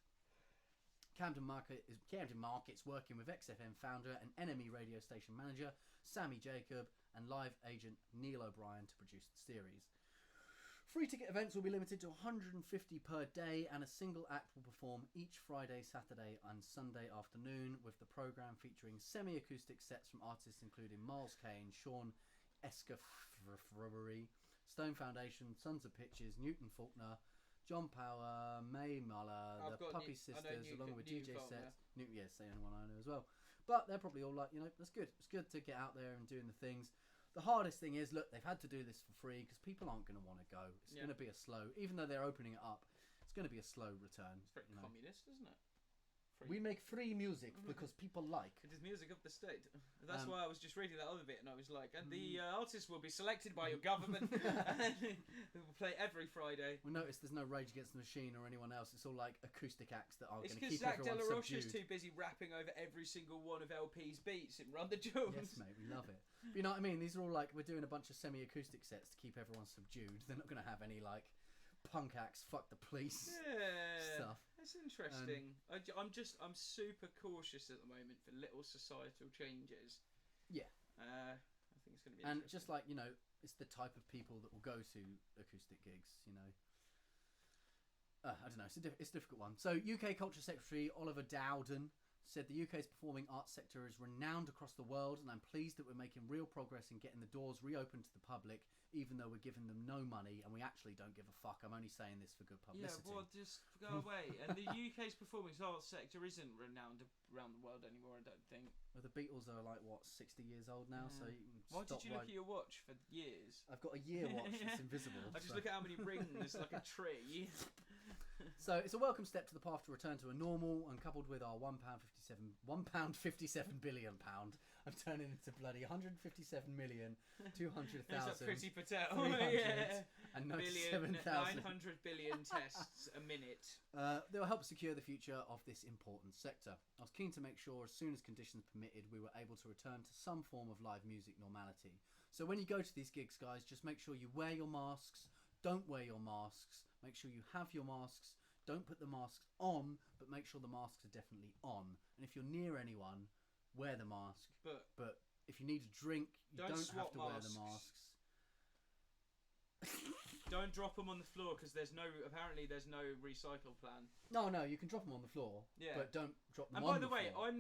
Speaker 1: Camden Market's working with XFM founder and NME radio station manager Sammy Jacob and live agent Neil O'Brien to produce the series. Free ticket events will be limited to 150 per day, and a single act will perform each Friday, Saturday and Sunday afternoon, with the programme featuring semi-acoustic sets from artists including Miles Kane, Sean Escoffery, Stone Foundation, Sons of Pitches, Newton Faulkner, John Power, May Muller, the Puppy Sisters, along with DJ sets. Yes, they only one I know as well. But they're probably all like, that's good. It's good to get out there and doing the things. The hardest thing is, look, they've had to do this for free because people aren't going to want to go. It's going to be a slow, even though they're opening it up, it's going to be a slow return.
Speaker 2: It's very communist, isn't it?
Speaker 1: We make free music because people like.
Speaker 2: It is music of the state. That's why I was just reading that other bit, and I was like, and the artists will be selected by your government. They will play every Friday.
Speaker 1: We notice there's no Rage Against the Machine or anyone else. It's all like acoustic acts that are going to keep
Speaker 2: Zach
Speaker 1: everyone
Speaker 2: De La Roche
Speaker 1: subdued.
Speaker 2: is too busy rapping over every single one of LP's beats in Run the Jewels.
Speaker 1: Yes, mate, we love it. But you know what I mean? These are all like, we're doing a bunch of semi-acoustic sets to keep everyone subdued. They're not going to have any like punk acts, fuck the police stuff.
Speaker 2: That's interesting. I'm super cautious at the moment for little societal changes.
Speaker 1: Yeah.
Speaker 2: I think it's going to be
Speaker 1: and just like, you know, it's the type of people that will go to acoustic gigs, you know. I don't know, it's a difficult one. So UK Culture Secretary Oliver Dowden said the UK's performing arts sector is renowned across the world, and I'm pleased that we're making real progress in getting the doors reopened to the public, even though we're giving them no money, and we actually don't give a fuck. I'm only saying this for good publicity.
Speaker 2: Yeah, well, just go away. And the UK's performing arts sector isn't renowned around the world anymore, I don't think.
Speaker 1: Well, the Beatles are like, what, 60 years old now, so you can
Speaker 2: Why did you look at your watch for years?
Speaker 1: I've got a year watch that's invisible.
Speaker 2: I just look at how many rings, like a tree.
Speaker 1: So it's a welcome step to the path to return to a normal, and coupled with our £1.57 billion, I'm turning into bloody 157,200,000
Speaker 2: Priti Patel.
Speaker 1: 397,000
Speaker 2: 900 billion tests a minute.
Speaker 1: They'll help secure the future of this important sector. I was keen to make sure, as soon as conditions permitted, we were able to return to some form of live music normality. So when you go to these gigs, guys, just make sure you wear your masks. Don't wear your masks. Make sure you have your masks. Don't put the masks on, but make sure the masks are definitely on. And if you're near anyone, wear the mask. But if you need a drink, you don't have to wear the masks.
Speaker 2: Don't drop them on the floor because there's no recycle plan.
Speaker 1: No, you can drop them on the floor. Yeah. But don't drop them on the floor.
Speaker 2: And by the way, I'm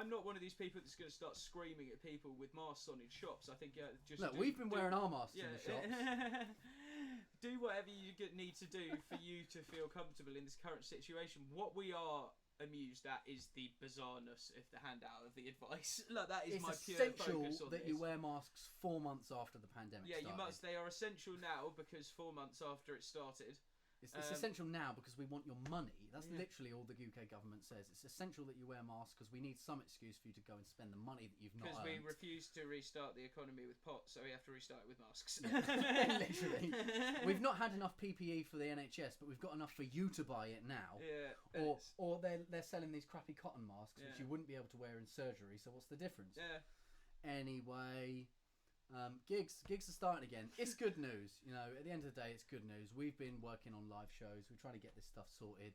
Speaker 2: not one of these people that's going to start screaming at people with masks on in shops. I think
Speaker 1: we've been wearing our masks in the shops.
Speaker 2: Do whatever you need to do for you to feel comfortable in this current situation. What we are amused at is the bizarreness of the handout of the advice. Like, that is my pure focus on this.
Speaker 1: It's essential that you wear masks 4 months after the pandemic started.
Speaker 2: Yeah, you must. They are essential now because 4 months after it started.
Speaker 1: It's essential now because we want your money. That's literally all the UK government says. It's essential that you wear masks because we need some excuse for you to go and spend the money that you've not earned.
Speaker 2: Because we refuse to restart the economy with pot, so we have to restart it with masks.
Speaker 1: Literally. We've not had enough PPE for the NHS, but we've got enough for you to buy it now.
Speaker 2: Yeah.
Speaker 1: Or they're selling these crappy cotton masks, which you wouldn't be able to wear in surgery, so what's the difference?
Speaker 2: Yeah.
Speaker 1: Anyway... gigs are starting again. It's good news, you know. At the end of the day, it's good news. We've been working on live shows. We're trying to get this stuff sorted.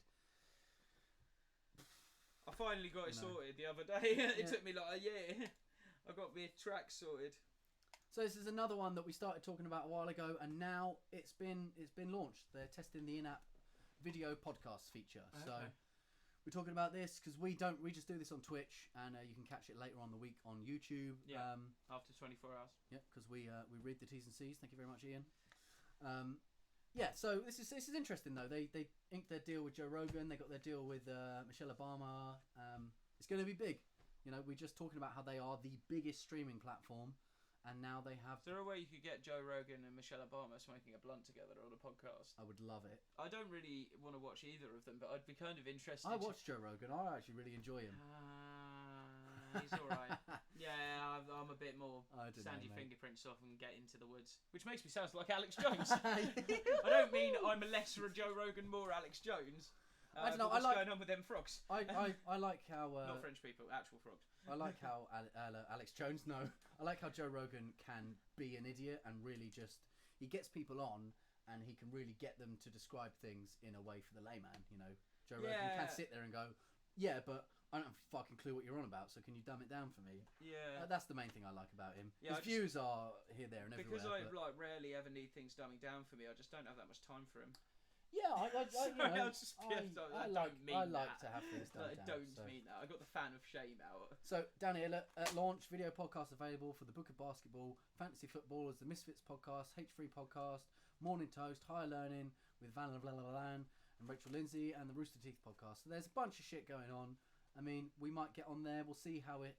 Speaker 2: I finally got it sorted the other day. It took me like a year. I got my track sorted.
Speaker 1: So this is another one that we started talking about a while ago, and now it's been launched. They're testing the in-app video podcast feature. Okay. So we're talking about this because we just do this on Twitch, and you can catch it later on the week on YouTube.
Speaker 2: Yeah, after 24 hours.
Speaker 1: Yeah, because we read the T's and C's. Thank you very much, Ian. So this is interesting though. They inked their deal with Joe Rogan. They got their deal with Michelle Obama. It's going to be big. You know, we're just talking about how they are the biggest streaming platform. And now they have...
Speaker 2: Is there a way you could get Joe Rogan and Michelle Obama smoking a blunt together on a podcast?
Speaker 1: I would love it.
Speaker 2: I don't really want to watch either of them, but I'd be kind of interested.
Speaker 1: I watch Joe Rogan. I actually really enjoy him.
Speaker 2: He's alright. Yeah, I'm a bit more sand your fingerprints off and get into the woods. Which makes me sound like Alex Jones. I don't mean I'm a lesser Joe Rogan, more Alex Jones.
Speaker 1: I don't know.
Speaker 2: What's going on with them frogs?
Speaker 1: I like how...
Speaker 2: Not French people, actual frogs.
Speaker 1: I like how Alex Jones, no. I like how Joe Rogan can be an idiot and really just... He gets people on and he can really get them to describe things in a way for the layman, you know. Joe Rogan can sit there and go, yeah, but I don't have a fucking clue what you're on about, so can you dumb it down for me?
Speaker 2: Yeah.
Speaker 1: That's the main thing I like about him.
Speaker 2: Yeah,
Speaker 1: his views are here, there and
Speaker 2: because
Speaker 1: everywhere.
Speaker 2: Because I rarely ever need things dumbing down for me, I just don't have that much time for him.
Speaker 1: Yeah, I like to have things dumbed down.
Speaker 2: I don't mean that. I got the fan of shame out.
Speaker 1: So down here at launch, video podcast available for the Book of Basketball, Fantasy Footballers, the Misfits podcast, H3 podcast, Morning Toast, Higher Learning with Van and Rachel Lindsay, and the Rooster Teeth podcast. So there's a bunch of shit going on. I mean, we might get on there. We'll see how it.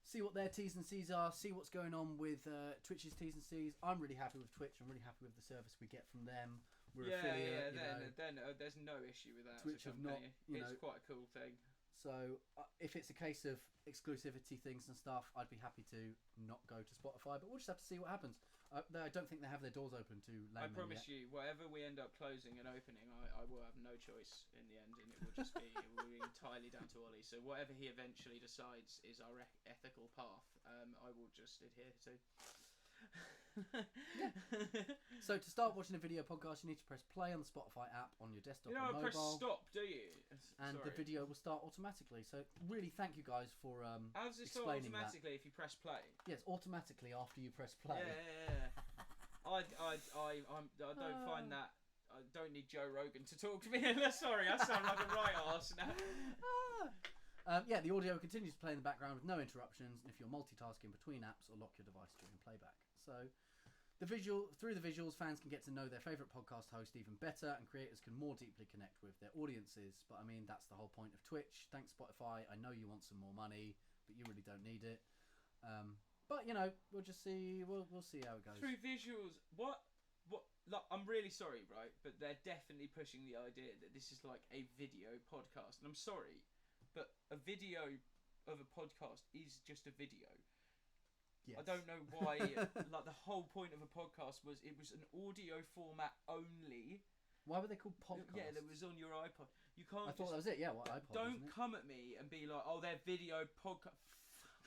Speaker 1: See what their T's and C's are, see what's going on with Twitch's T's and C's. I'm really happy with Twitch. I'm really happy with the service we get from them. we're affiliate.
Speaker 2: Then there's no issue with that.
Speaker 1: Twitch have not,
Speaker 2: it's quite a cool thing.
Speaker 1: So if it's a case of exclusivity things and stuff, I'd be happy to not go to Spotify, but we'll just have to see what happens. I don't think they have their doors open to laymen.
Speaker 2: I promise you, whatever we end up closing and opening, I will have no choice in the end, and it will just be entirely down to Ollie. So whatever he eventually decides is our ethical path, I will just adhere to.
Speaker 1: So to start watching a video podcast, you need to press play on the Spotify app on your desktop or mobile.
Speaker 2: Press stop, do you?
Speaker 1: And the video will start automatically. So really, thank you guys for
Speaker 2: how does it start automatically if you press play?
Speaker 1: Yes, automatically after you press play.
Speaker 2: Yeah. I don't find that. I don't need Joe Rogan to talk to me. Sorry, I sound like a right arse now.
Speaker 1: The audio continues to play in the background with no interruptions, and if you're multitasking between apps, or lock your device during playback. So, through the visuals, fans can get to know their favourite podcast host even better, and creators can more deeply connect with their audiences. But I mean, that's the whole point of Twitch. Thanks, Spotify. I know you want some more money, but you really don't need it. But we'll just see. We'll see how it goes.
Speaker 2: Through visuals, what? Like, I'm really sorry, right? But they're definitely pushing the idea that this is like a video podcast, and I'm sorry. But a video of a podcast is just a video. Yes. I don't know why. Like the whole point of a podcast was it was an audio format only.
Speaker 1: Why were they called podcasts?
Speaker 2: Yeah, that was on your iPod. You can't.
Speaker 1: I thought that was it. Yeah, what iPod?
Speaker 2: Don't come at me and be like, "Oh, they're video podcast."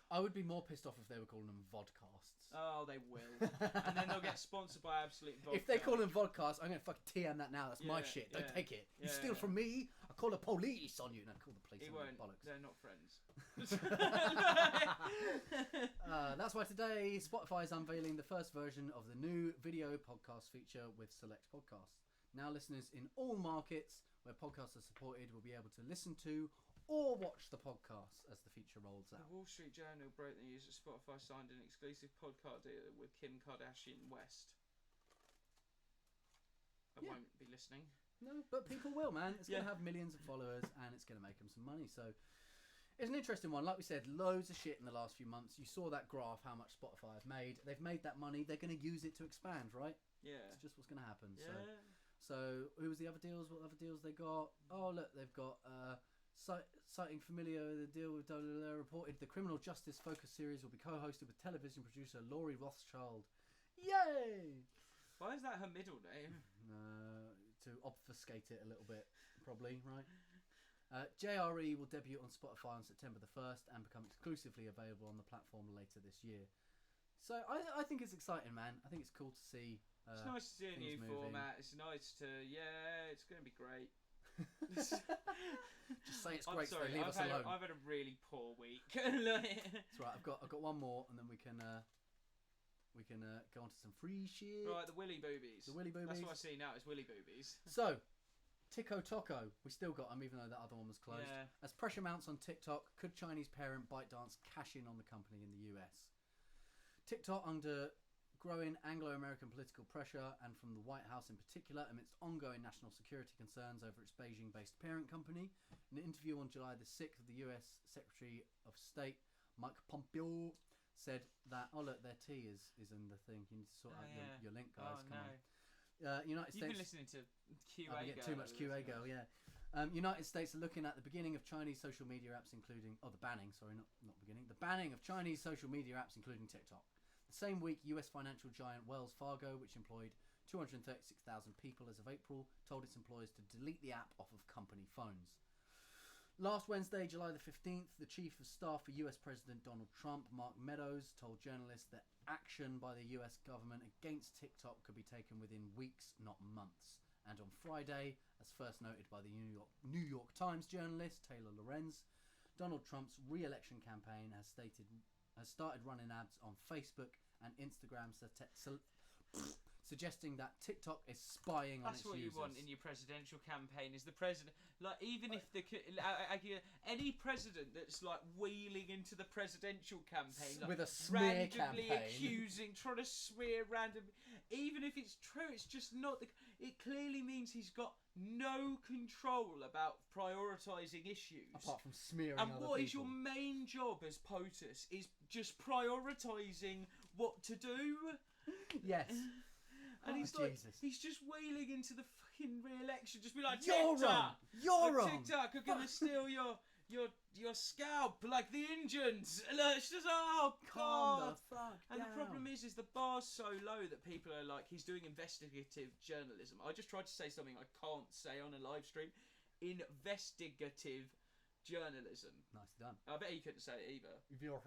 Speaker 1: I would be more pissed off if they were calling them vodcasts.
Speaker 2: Oh, they will, and then they'll get sponsored by Absolute Vodka.
Speaker 1: If they call them vodcasts, I'm going to fucking TM that now. That's my shit. Don't take it. You steal from me, I call the police on you. No, call the police
Speaker 2: he
Speaker 1: on
Speaker 2: won't.
Speaker 1: you. Bollocks.
Speaker 2: They're not friends.
Speaker 1: That's why today Spotify is unveiling the first version of the new video podcast feature with Select Podcasts. Now listeners in all markets where podcasts are supported will be able to listen to or watch the podcast as the feature rolls out.
Speaker 2: The Wall Street Journal broke the news that Spotify signed an exclusive podcast deal with Kim Kardashian West. I won't be listening.
Speaker 1: No, but people will, man. It's going to have millions of followers and it's going to make them some money. So it's an interesting one. Like we said, loads of shit in the last few months. You saw that graph, how much Spotify have made. They've made that money. They're going to use it to expand, right?
Speaker 2: Yeah.
Speaker 1: It's just what's going to happen.
Speaker 2: Yeah.
Speaker 1: So who was the other deals? What other deals they got? Oh, look, they've got... citing familiar with the deal with WLR reported the criminal justice focus series will be co-hosted with television producer Laurie Rothschild. Yay!
Speaker 2: Why is that her middle name?
Speaker 1: To obfuscate it a little bit, probably, right? JRE will debut on Spotify on September the 1st and become exclusively available on the platform later this year. So I think it's exciting, man. I think it's cool to see.
Speaker 2: It's nice to see a new format. It's nice to, it's going to be great.
Speaker 1: Just say it's great.
Speaker 2: I'm sorry,
Speaker 1: leave us alone.
Speaker 2: I've had a really poor week.
Speaker 1: That's right. I've got one more, and then we can go on to some free shit.
Speaker 2: Right, the willy boobies.
Speaker 1: The willy boobies.
Speaker 2: That's what I see now. It's willy boobies.
Speaker 1: So, Tico Toco. We still got them, even though that other one was closed.
Speaker 2: Yeah.
Speaker 1: As pressure mounts on TikTok, could Chinese parent ByteDance cash in on the company in the US? TikTok under growing Anglo-American political pressure and from the White House in particular amidst ongoing national security concerns over its Beijing-based parent company. In an interview on July the 6th, the US Secretary of State Mike Pompeo said that, oh look, their tea is in the thing. You need to sort out your link, guys. Come on. United States.
Speaker 2: You've been listening to QA
Speaker 1: Girl. Too much QA Girl, yeah. United States are looking at the beginning of Chinese social media apps, including the banning of Chinese social media apps, including TikTok. The same week, US financial giant Wells Fargo, which employed 236,000 people as of April, told its employees to delete the app off of company phones. Last Wednesday, July the 15th, the Chief of Staff for US President Donald Trump, Mark Meadows, told journalists that action by the US government against TikTok could be taken within weeks, not months. And on Friday, as first noted by the New York Times journalist Taylor Lorenz, Donald Trump's re-election campaign has started running ads on Facebook and Instagram suggesting that TikTok is spying on its users.
Speaker 2: That's what you want in your presidential campaign, is the president. Like, even if any president that's like wheeling into the presidential campaign, like,
Speaker 1: with a smear
Speaker 2: randomly
Speaker 1: campaign,
Speaker 2: trying to smear random. Even if it's true, it's just not. It clearly means he's got no control about prioritising issues.
Speaker 1: Apart from smearing
Speaker 2: and
Speaker 1: other
Speaker 2: what
Speaker 1: people.
Speaker 2: Is your main job as POTUS is just prioritising what to do.
Speaker 1: Yes.
Speaker 2: And he's
Speaker 1: Jesus.
Speaker 2: he's just wheeling into the fucking re-election, just be like,
Speaker 1: You're wrong. You're wrong.
Speaker 2: TikTok are gonna steal your scalp like the Indians. And it's just
Speaker 1: Calm
Speaker 2: God.
Speaker 1: the fuck
Speaker 2: And
Speaker 1: down.
Speaker 2: the problem is the bar's so low that people are like, he's doing investigative journalism. I just tried to say something I can't say on a live stream. Investigative journalism.
Speaker 1: Nicely done.
Speaker 2: I bet he couldn't say it either.
Speaker 1: You're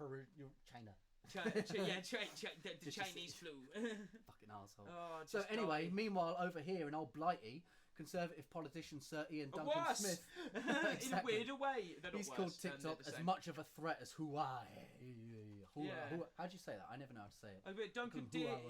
Speaker 1: China.
Speaker 2: The Chinese flu.
Speaker 1: Fucking arsehole.
Speaker 2: Oh,
Speaker 1: so anyway, meanwhile, over here in old Blighty, Conservative politician Sir Ian Duncan
Speaker 2: worse.
Speaker 1: Smith.
Speaker 2: Exactly. In a weirder way.
Speaker 1: He's called TikTok as much of a threat as Huawei. How do you say that? I never know how to say it.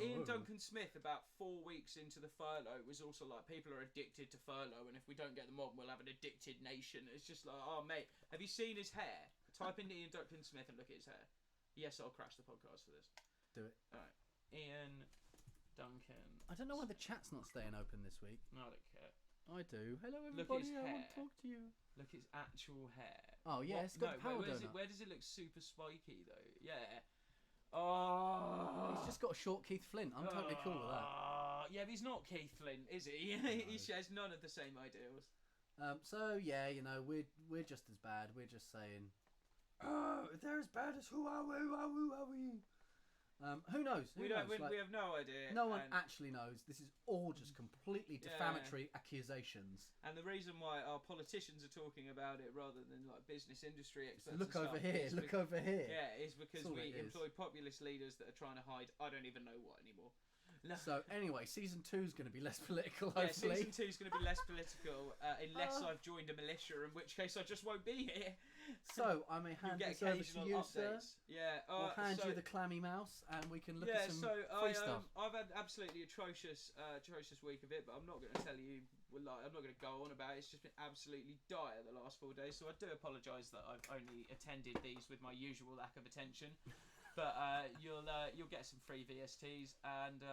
Speaker 2: Ian Duncan Smith, about 4 weeks into the furlough, was also like, people are addicted to furlough, and if we don't get them on, we'll have an addicted nation. It's just like, oh mate, have you seen his hair? Type in Ian Duncan Smith and look at his hair. Yes, I'll crash the podcast for this.
Speaker 1: Do it.
Speaker 2: Alright. Ian Duncan.
Speaker 1: I don't know why the chat's not staying open this week.
Speaker 2: No, I don't care.
Speaker 1: I do. Hello
Speaker 2: Look at
Speaker 1: everybody,
Speaker 2: his
Speaker 1: I
Speaker 2: hair.
Speaker 1: want to talk to you.
Speaker 2: Look at his actual hair.
Speaker 1: Oh yeah, it's got power donut.
Speaker 2: Where does it look super spiky though? Yeah. Oh.
Speaker 1: He's just got a short Keith Flint. I'm totally cool with that.
Speaker 2: Yeah, but he's not Keith Flint, is he? He shares none of the same ideals.
Speaker 1: So yeah, you know, we're just as bad. We're just saying, they're as bad as who are we? Who knows?
Speaker 2: We have no idea.
Speaker 1: No one actually knows. This is all just completely defamatory accusations.
Speaker 2: And the reason why our politicians are talking about it rather than like business industry experts.
Speaker 1: Look over here. Look over here.
Speaker 2: Yeah, is because we employ populist leaders that are trying to hide I don't even know what anymore. No.
Speaker 1: So anyway, season 2 is going to be less political. Hopefully,
Speaker 2: season 2 is going to be less political unless I've joined a militia, in which case I just won't be here.
Speaker 1: So I may hand this over to you,
Speaker 2: updates.
Speaker 1: sir. Yeah, we'll hand you the clammy mouse, and we can look at some free stuff.
Speaker 2: I've had absolutely atrocious week of it, but I'm not going to tell you. I'm not going to go on about it. It's just been absolutely dire the last 4 days. So I do apologise that I've only attended these with my usual lack of attention. But you'll get some free VSTs, and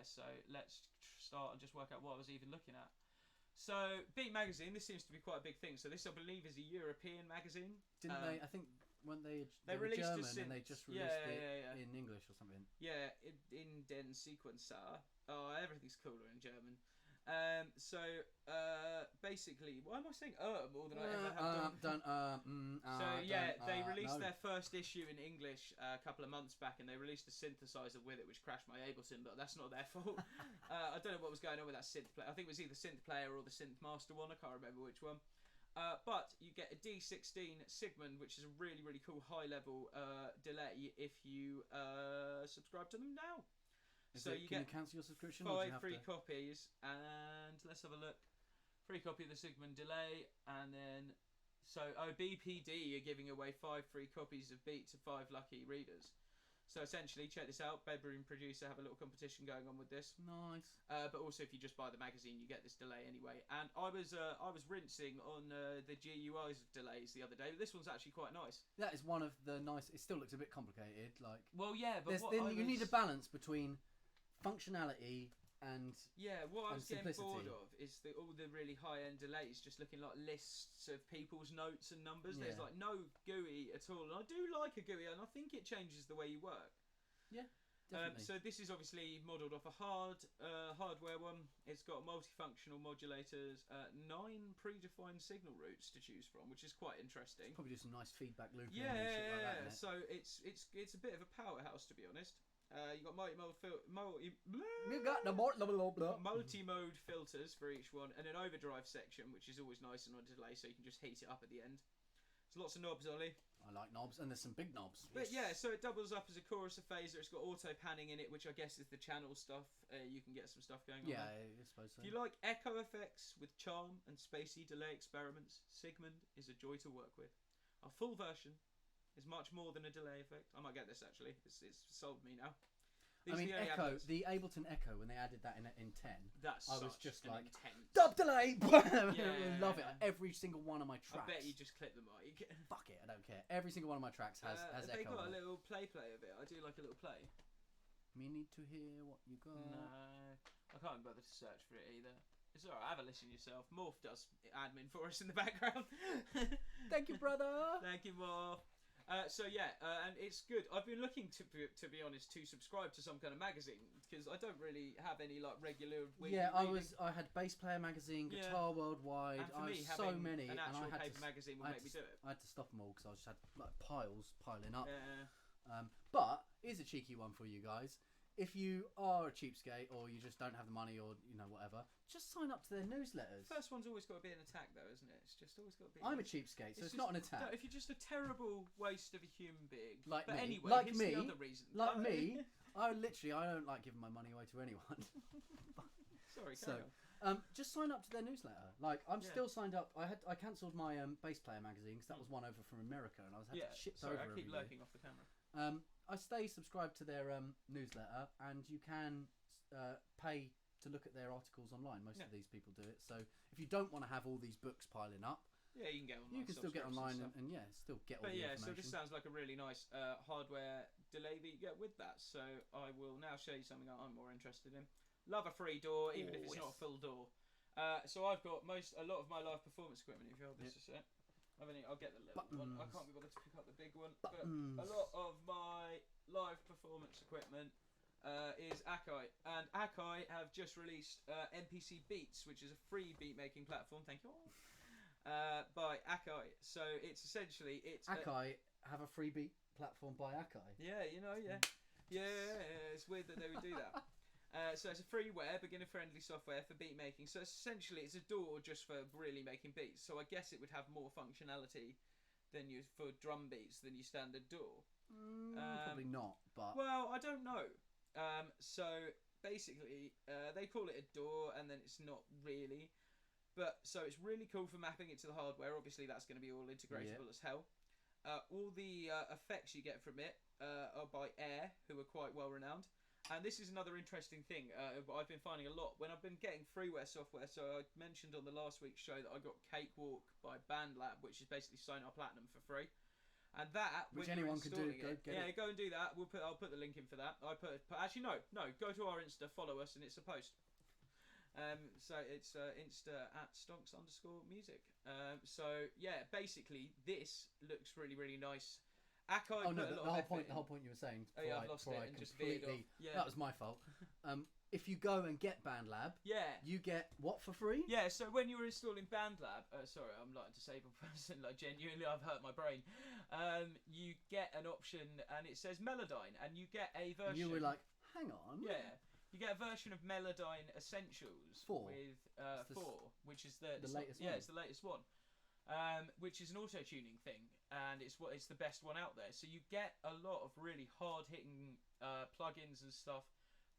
Speaker 2: so let's start and just work out what I was even looking at. So Beat Magazine, this seems to be quite a big thing. So this, I believe, is a European magazine.
Speaker 1: Didn't they? I think when they were
Speaker 2: released
Speaker 1: German and they just released it in English or something.
Speaker 2: Yeah, in den Sequencer. Oh, everything's cooler in German. Basically, why am I saying more than I ever have done? They released their first issue in English a couple of months back, and they released a synthesizer with it, which crashed my Ableton, but that's not their fault. I don't know what was going on with that synth player. I think it was either synth player or the synth master one. I can't remember which one. But you get a D16 Sigmund, which is a really, really cool high-level delay if you subscribe to them now.
Speaker 1: Can you cancel your subscription?
Speaker 2: 5 free copies, and let's have a look. Free copy of the Sigmund delay, and then BPD are giving away 5 free copies of Beat to 5 lucky readers. So essentially, check this out. Bedroom Producer have a little competition going on with this.
Speaker 1: Nice.
Speaker 2: But also, if you just buy the magazine, you get this delay anyway. And I was rinsing on the GUIs of delays the other day. But this one's actually quite nice.
Speaker 1: That is one of the nice. It still looks a bit complicated.
Speaker 2: Well, yeah, but
Speaker 1: you need a balance between functionality and
Speaker 2: what I was getting bored
Speaker 1: simplicity.
Speaker 2: of is all the really high-end delays just looking like lists of people's notes and numbers. There's like no GUI at all, and I do like a GUI, and I think it changes the way you work.
Speaker 1: Yeah, definitely.
Speaker 2: So this is obviously modelled off a hardware one. It's got multifunctional modulators, 9 predefined signal routes to choose from, which is quite interesting.
Speaker 1: Probably do some nice feedback looping.
Speaker 2: Yeah,
Speaker 1: and shit like that,
Speaker 2: so it's a bit of a powerhouse, to be honest. You got multi-mode filters for each one, and an overdrive section, which is always nice and on delay, so you can just heat it up at the end. There's lots of knobs, Ollie.
Speaker 1: I like knobs, and there's some big knobs.
Speaker 2: But so it doubles up as a chorus, a phaser. It's got auto panning in it, which I guess is the channel stuff. You can get some stuff going on.
Speaker 1: Yeah, I suppose so.
Speaker 2: If you like echo effects with charm and spacey delay experiments, Sigmund is a joy to work with. Our full version is much more than a delay effect. I might get this actually. It's sold me now.
Speaker 1: The Ableton Echo, when they added that in 10, I was just like,
Speaker 2: intense.
Speaker 1: dub delay! Love it. Every single one of my tracks.
Speaker 2: I bet you just clip the mic.
Speaker 1: Fuck it, I don't care. Every single one of my tracks has Echo.
Speaker 2: They got a little play of it. I do like a little play.
Speaker 1: Me need to hear what you got.
Speaker 2: No, I can't bother to search for it either. It's alright, have a listen yourself. Morph does admin for us in the background.
Speaker 1: Thank you, brother.
Speaker 2: Thank you, Morph. And it's good. I've been looking to be honest to subscribe to some kind of magazine because I don't really have any like regular.
Speaker 1: I had Bass Player magazine, Guitar Worldwide.
Speaker 2: And for me,
Speaker 1: so many,
Speaker 2: an actual
Speaker 1: and I had
Speaker 2: paper magazine will make me do it.
Speaker 1: I had to stop them all because I just had like piling up.
Speaker 2: Yeah.
Speaker 1: But here's a cheeky one for you guys. If you are a cheapskate or you just don't have the money or whatever, just sign up to their newsletters.
Speaker 2: First one's always got to be an attack, though, isn't it? It's just always got to be.
Speaker 1: I'm a cheapskate, so it's not an attack.
Speaker 2: No, if you're just a terrible waste of a human being,
Speaker 1: like
Speaker 2: but
Speaker 1: me,
Speaker 2: anyway,
Speaker 1: like
Speaker 2: here's
Speaker 1: me,
Speaker 2: the other reason.
Speaker 1: Like me, I don't like giving my money away to anyone.
Speaker 2: Sorry,
Speaker 1: just sign up to their newsletter. Like I'm still signed up. I cancelled my Bass Player magazine because that was one over from America, and I was had to ship over.
Speaker 2: I keep lurking off the camera.
Speaker 1: I stay subscribed to their newsletter, and you can pay to look at their articles online. Most of these people do it. So if you don't want to have all these books piling up,
Speaker 2: you can get online.
Speaker 1: You can still get online and still get all the information.
Speaker 2: So this sounds like a really nice hardware delay that you get with that. So I will now show you something that I'm more interested in. Love a free door, even if it's not a full door. So I've got a lot of my live performance equipment. If you hold this a sec. I'll get the little one. I can't be bothered to pick up the big one. But a lot of my live performance equipment is Akai. And Akai have just released MPC Beats, which is a free beat making platform. Thank you. By Akai. So it's essentially
Speaker 1: Akai have a free beat platform by Akai.
Speaker 2: Yeah, it's weird that they would do that. So it's a freeware, beginner-friendly software for beat making. So essentially, it's a DAW just for really making beats. So I guess it would have more functionality for drum beats than your standard DAW.
Speaker 1: Probably not, but
Speaker 2: well, I don't know. So basically, they call it a DAW, and then it's not really. But so it's really cool for mapping it to the hardware. Obviously, that's going to be all integratable as hell. All the effects you get from it are by Air, who are quite well renowned. And this is another interesting thing I've been finding a lot when I've been getting freeware software. So I mentioned on the last week's show that I got Cakewalk by BandLab, which is basically Sonar Platinum for free. And that,
Speaker 1: which anyone can do,
Speaker 2: go and do that. I'll put the link in for that. Actually no, go to our Insta, follow us, and it's a post. So it's Insta at Stonx_music. So yeah, basically this looks really really nice. Akai
Speaker 1: the whole point you were saying.
Speaker 2: I've lost it and just veered off. Yeah.
Speaker 1: That was my fault. If you go and get BandLab, you get what for free?
Speaker 2: Yeah, so when you were installing BandLab, sorry, I'm like a disabled person, like genuinely I've hurt my brain. You get an option and it says Melodyne, and you get a version.
Speaker 1: You were like, hang on.
Speaker 2: Yeah. You get a version of Melodyne Essentials
Speaker 1: 4
Speaker 2: with 4, which is the
Speaker 1: latest one.
Speaker 2: Yeah, it's the latest one. Which is an auto-tuning thing, and it's the best one out there. So you get a lot of really hard-hitting plugins and stuff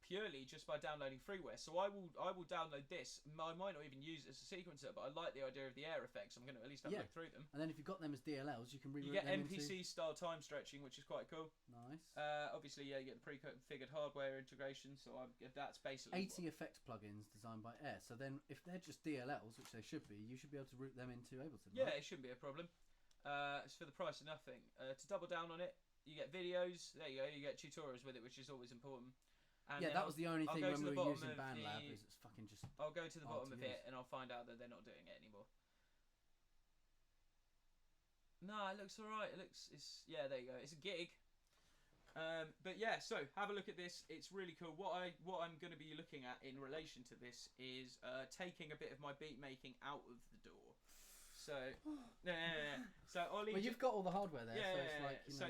Speaker 2: purely just by downloading freeware. So I will download this. I might not even use it as a sequencer, but I like the idea of the Air effects. I'm going to at least have a look through them.
Speaker 1: And then if you've got them as DLLs, you can reroute them.
Speaker 2: You get MPC style time stretching, which is quite cool.
Speaker 1: Nice.
Speaker 2: Obviously, you get the pre-configured hardware integration. So that's basically
Speaker 1: 80 effects plugins designed by Air. So then, if they're just DLLs, which they should be, you should be able to route them into Ableton.
Speaker 2: Yeah, it shouldn't be a problem. It's for the price of nothing. To double down on it, you get videos. There you go. You get tutorials with it, which is always important. And
Speaker 1: that was the only thing when we were using BandLab. Is it's fucking just.
Speaker 2: I'll go to the bottom of it and I'll find out that they're not doing it anymore. No, it looks alright. There you go. It's a gig. But yeah, so have a look at this. It's really cool. What I'm going to be looking at in relation to this is taking a bit of my beat making out of the DAW. So so Ollie.
Speaker 1: Well, you've got all the hardware there.
Speaker 2: Yeah.
Speaker 1: So it's like,
Speaker 2: so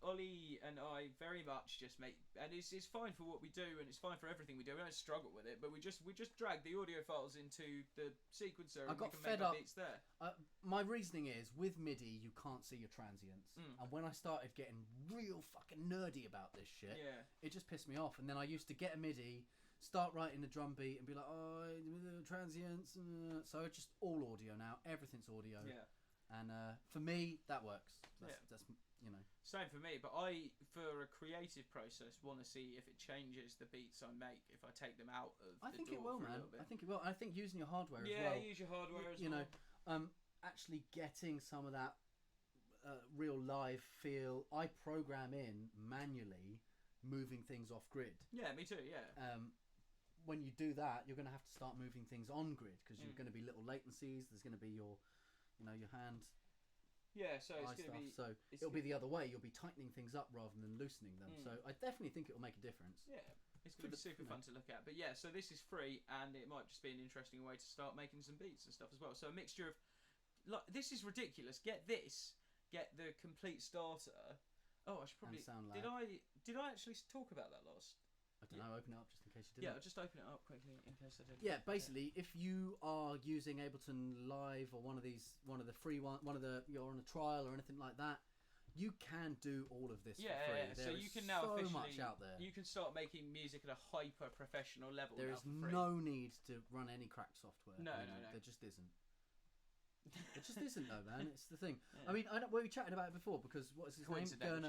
Speaker 2: Ollie and I very much just make, and it's fine for what we do, and it's fine for everything we do. We don't struggle with it, but we just drag the audio files into the sequencer.
Speaker 1: I got fed up. Beats there. My reasoning is with MIDI you can't see your transients, and when I started getting real fucking nerdy about this shit, it just pissed me off. And then I used to get a MIDI, start writing the drum beat and be like, transients. So it's just all audio now. Everything's audio. Yeah. And for me, that works. That's
Speaker 2: Same for me, but I, for a creative process, want to see if it changes the beats I make if I take them out of
Speaker 1: I think it will, man. I think it will. I think using your hardware as well.
Speaker 2: Yeah, use your hardware as well.
Speaker 1: Actually getting some of that real live feel. I program in manually moving things off grid.
Speaker 2: Yeah, me too, yeah.
Speaker 1: When you do that, you're going to have to start moving things on grid because you're going to be little latencies. There's going to be your hand
Speaker 2: Yeah, so it's
Speaker 1: stuff.
Speaker 2: going to be.
Speaker 1: So it'll be the other way. You'll be tightening things up rather than loosening them. So I definitely think it will make a difference.
Speaker 2: Yeah, it's going to be super fun to look at. But yeah, so this is free, and it might just be an interesting way to start making some beats and stuff as well. So a mixture of, like, this is ridiculous. Get this. Get the complete starter. Oh, I should probably. Did I actually talk about that last?
Speaker 1: I don't know. Open it up just in case you didn't.
Speaker 2: Yeah, I'll just open it up quickly in case I didn't.
Speaker 1: Yeah, basically, if you are using Ableton Live or one of the free you're on a trial or anything like that, you can do all of this for free.
Speaker 2: Yeah. So you can now
Speaker 1: so
Speaker 2: officially,
Speaker 1: much out there.
Speaker 2: You can start making music at a hyper professional level.
Speaker 1: There is
Speaker 2: for free.
Speaker 1: no need to run any crack software.
Speaker 2: No.
Speaker 1: There just isn't. It just isn't though, man. It's the thing. Yeah. I mean, we chatted about it before because what is his name?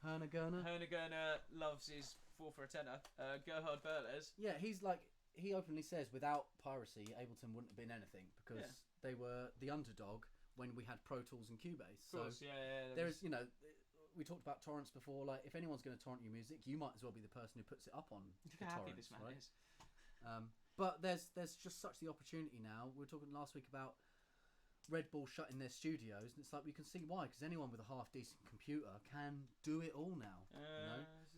Speaker 1: Herna
Speaker 2: Gurner loves his 4 for a tenner. Gerhard Berles.
Speaker 1: Yeah, he openly says without piracy, Ableton wouldn't have been anything because they were the underdog when we had Pro Tools and Cubase.
Speaker 2: Of course, yeah.
Speaker 1: There's, we talked about torrents before. Like, if anyone's going to torrent your music, you might as well be the person who puts it up on the torrents.
Speaker 2: This man is.
Speaker 1: But there's just such the opportunity now. We were talking last week about Red Bull shutting their studios, and it's like we can see why, because anyone with a half decent computer can do it all now.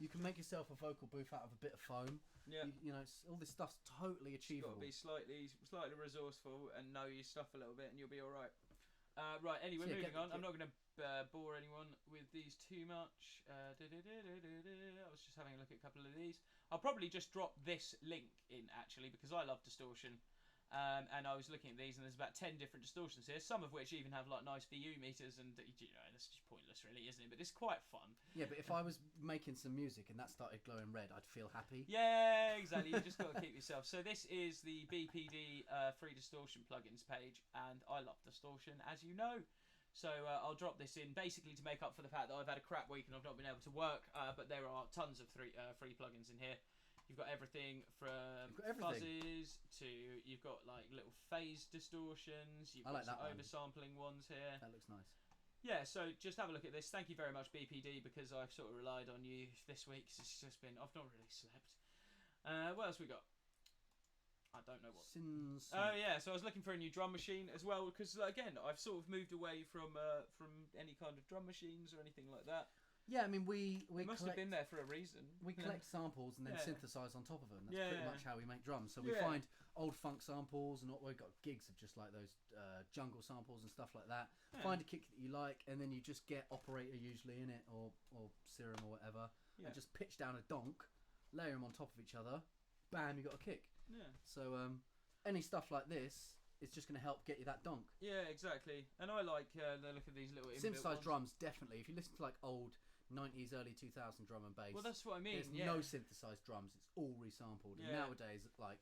Speaker 1: You can make yourself a vocal booth out of a bit of foam. Yeah, all this stuff's totally achievable.
Speaker 2: You've got to be slightly resourceful and know your stuff a little bit, and you'll be all right. Right. Anyway, moving on. I'm not going to bore anyone with these too much. I was just having a look at a couple of these. I'll probably just drop this link in actually because I love distortion. And I was looking at these, and there's about 10 different distortions here, some of which even have like nice VU meters, and that's just pointless, really, isn't it? But it's quite fun.
Speaker 1: Yeah, but if I was making some music and that started glowing red, I'd feel happy.
Speaker 2: Yeah, exactly. You just got to keep yourself. So this is the BPD free distortion plugins page, and I love distortion, as you know. So I'll drop this in basically to make up for the fact that I've had a crap week and I've not been able to work. But there are tons of free plugins in here. You've got everything from fuzzes to you've got like little phase distortions. You've got some oversampling ones here.
Speaker 1: That looks nice.
Speaker 2: Yeah, so just have a look at this. Thank you very much, BPD, because I've sort of relied on you this week. It's just been I've not really slept. What else we got? I don't know what. Oh yeah, so I was looking for a new drum machine as well because again I've sort of moved away from any kind of drum machines or anything like that.
Speaker 1: Yeah, I mean, we
Speaker 2: must have been there for a reason.
Speaker 1: We collect samples and then synthesize on top of them. That's pretty much how we make drums. So we find old funk samples, and we've got gigs of just like those jungle samples and stuff like that. Yeah. Find a kick that you like, and then you just get operator usually in it, or serum or whatever, and just pitch down a donk, layer them on top of each other, bam, you got a kick. Yeah. So any stuff like this, it's just going to help get you that donk.
Speaker 2: Yeah, exactly. And I like the look of these little
Speaker 1: synthesized drums. Definitely, if you listen to like old 90s, early 2000 drum and bass.
Speaker 2: Well, that's what I mean.
Speaker 1: There's no synthesized drums. It's all resampled. And nowadays, like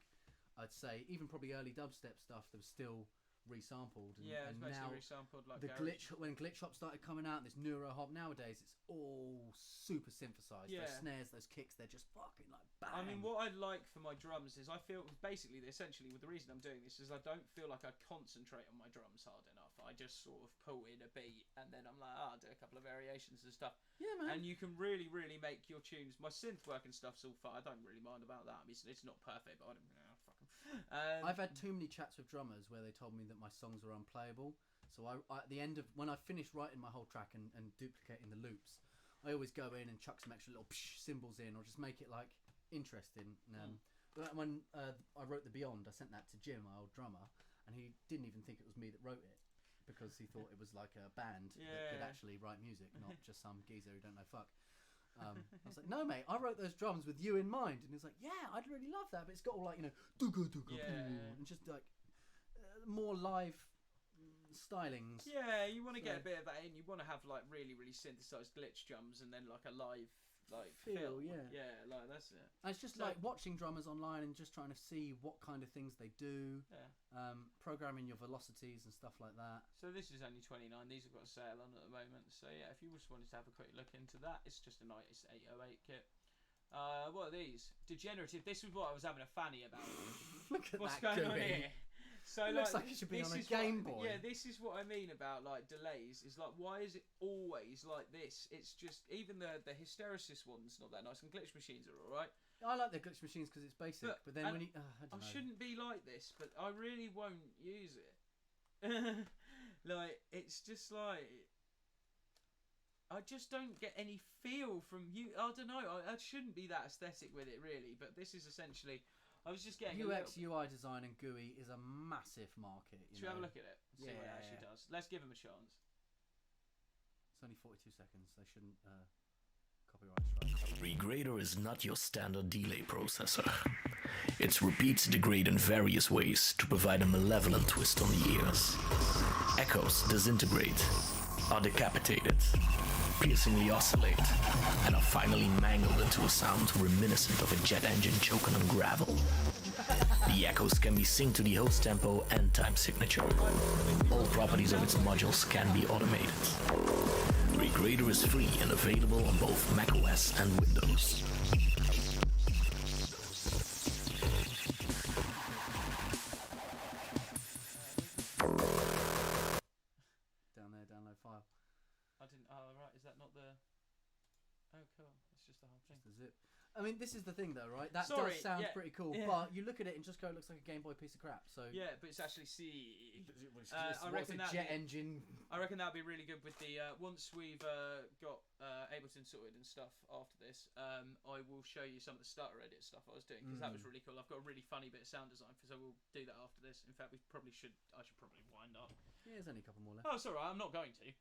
Speaker 1: I'd say, even probably early dubstep stuff, there was still resampled. And,
Speaker 2: and
Speaker 1: now
Speaker 2: resampled like
Speaker 1: the when glitch hop started coming out, this neuro hop. Nowadays, it's all super synthesized. Yeah. Those snares, those kicks, they're just fucking like bang.
Speaker 2: I mean, what I like for my drums is I feel basically, essentially, with the reason I'm doing this is I don't feel like I concentrate on my drums hard enough. I just sort of pull in a beat and then I'm like, I'll do a couple of variations and stuff.
Speaker 1: Yeah, man.
Speaker 2: And you can really, really make your tunes. My synth work and stuff's all fun. I don't really mind about that. I mean, it's not perfect, but I don't know. Fuck them.
Speaker 1: I've had too many chats with drummers where they told me that my songs are unplayable. So I at the end of when I finished writing my whole track and duplicating the loops, I always go in and chuck some extra little cymbals in, or just make it like interesting. But when I wrote the Beyond, I sent that to Jim, my old drummer, and he didn't even think it was me that wrote it because he thought it was like a band that could actually write music, not just some geezer who don't know fuck. I was like, no, mate, I wrote those drums with you in mind. And he's like, yeah, I'd really love that, but it's got all like, and just like more live stylings.
Speaker 2: Yeah, you want to get a bit of that in. You want to have like really, really synthesized glitch drums and then like a live like feel. Yeah, like that's it.
Speaker 1: And it's just like watching drummers online and just trying to see what kind of things they do. Yeah. Programming your velocities and stuff like that.
Speaker 2: So this is only $29. These have got a sale on at the moment. So yeah, if you just wanted to have a quick look into that, it's just a nice 808 kit. What are these? Degenerative. This is what I was having a fanny about.
Speaker 1: Look at
Speaker 2: what's
Speaker 1: that
Speaker 2: going on here? So
Speaker 1: it looks like it should be on a Game Boy.
Speaker 2: Yeah, this is what I mean about like delays. Is like, why is it always like this? It's just even the hysteresis one's not that nice, and glitch machines are all right.
Speaker 1: I like the glitch machines because it's basic, but then when you, I
Speaker 2: shouldn't be like this, but I really won't use it. Like, it's just like, I just don't get any feel from you. I don't know. I shouldn't be that aesthetic with it, really. But this is essentially, I was just getting
Speaker 1: UX, UI design and GUI is a massive market.
Speaker 2: Should we have a look at it? See what it actually does. Let's give him a chance.
Speaker 1: It's only 42 seconds. They shouldn't copyright strike.
Speaker 3: Regrader is not your standard delay processor. Its repeats degrade in various ways to provide a malevolent twist on the ears. Echoes disintegrate, are decapitated, piercingly oscillate, and are finally mangled into a sound reminiscent of a jet engine choking on gravel. The echoes can be synced to the host tempo and time signature. All properties of its modules can be automated. Regrader is free and available on both macOS and Windows.
Speaker 1: Down there, download file.
Speaker 2: I didn't. Oh, right. Is that not the? Oh, cool. It's just the whole thing.
Speaker 1: Just the zip. I mean, this is the thing, though, right? That
Speaker 2: Sorry,
Speaker 1: does sound
Speaker 2: yeah,
Speaker 1: pretty cool,
Speaker 2: yeah.
Speaker 1: but you look at it and just go, it looks like a Game Boy piece of crap. So
Speaker 2: Yeah, but it's actually C.
Speaker 1: I reckon that jet engine.
Speaker 2: I reckon that'd be really good with the once we've got Ableton sorted and stuff after this. I will show you some of the stutter edit stuff I was doing because that was really cool. I've got a really funny bit of sound design, so we'll do that after this. In fact, I should probably wind up.
Speaker 1: Yeah, there's only a couple more left.
Speaker 2: Oh, it's alright. I'm not going to.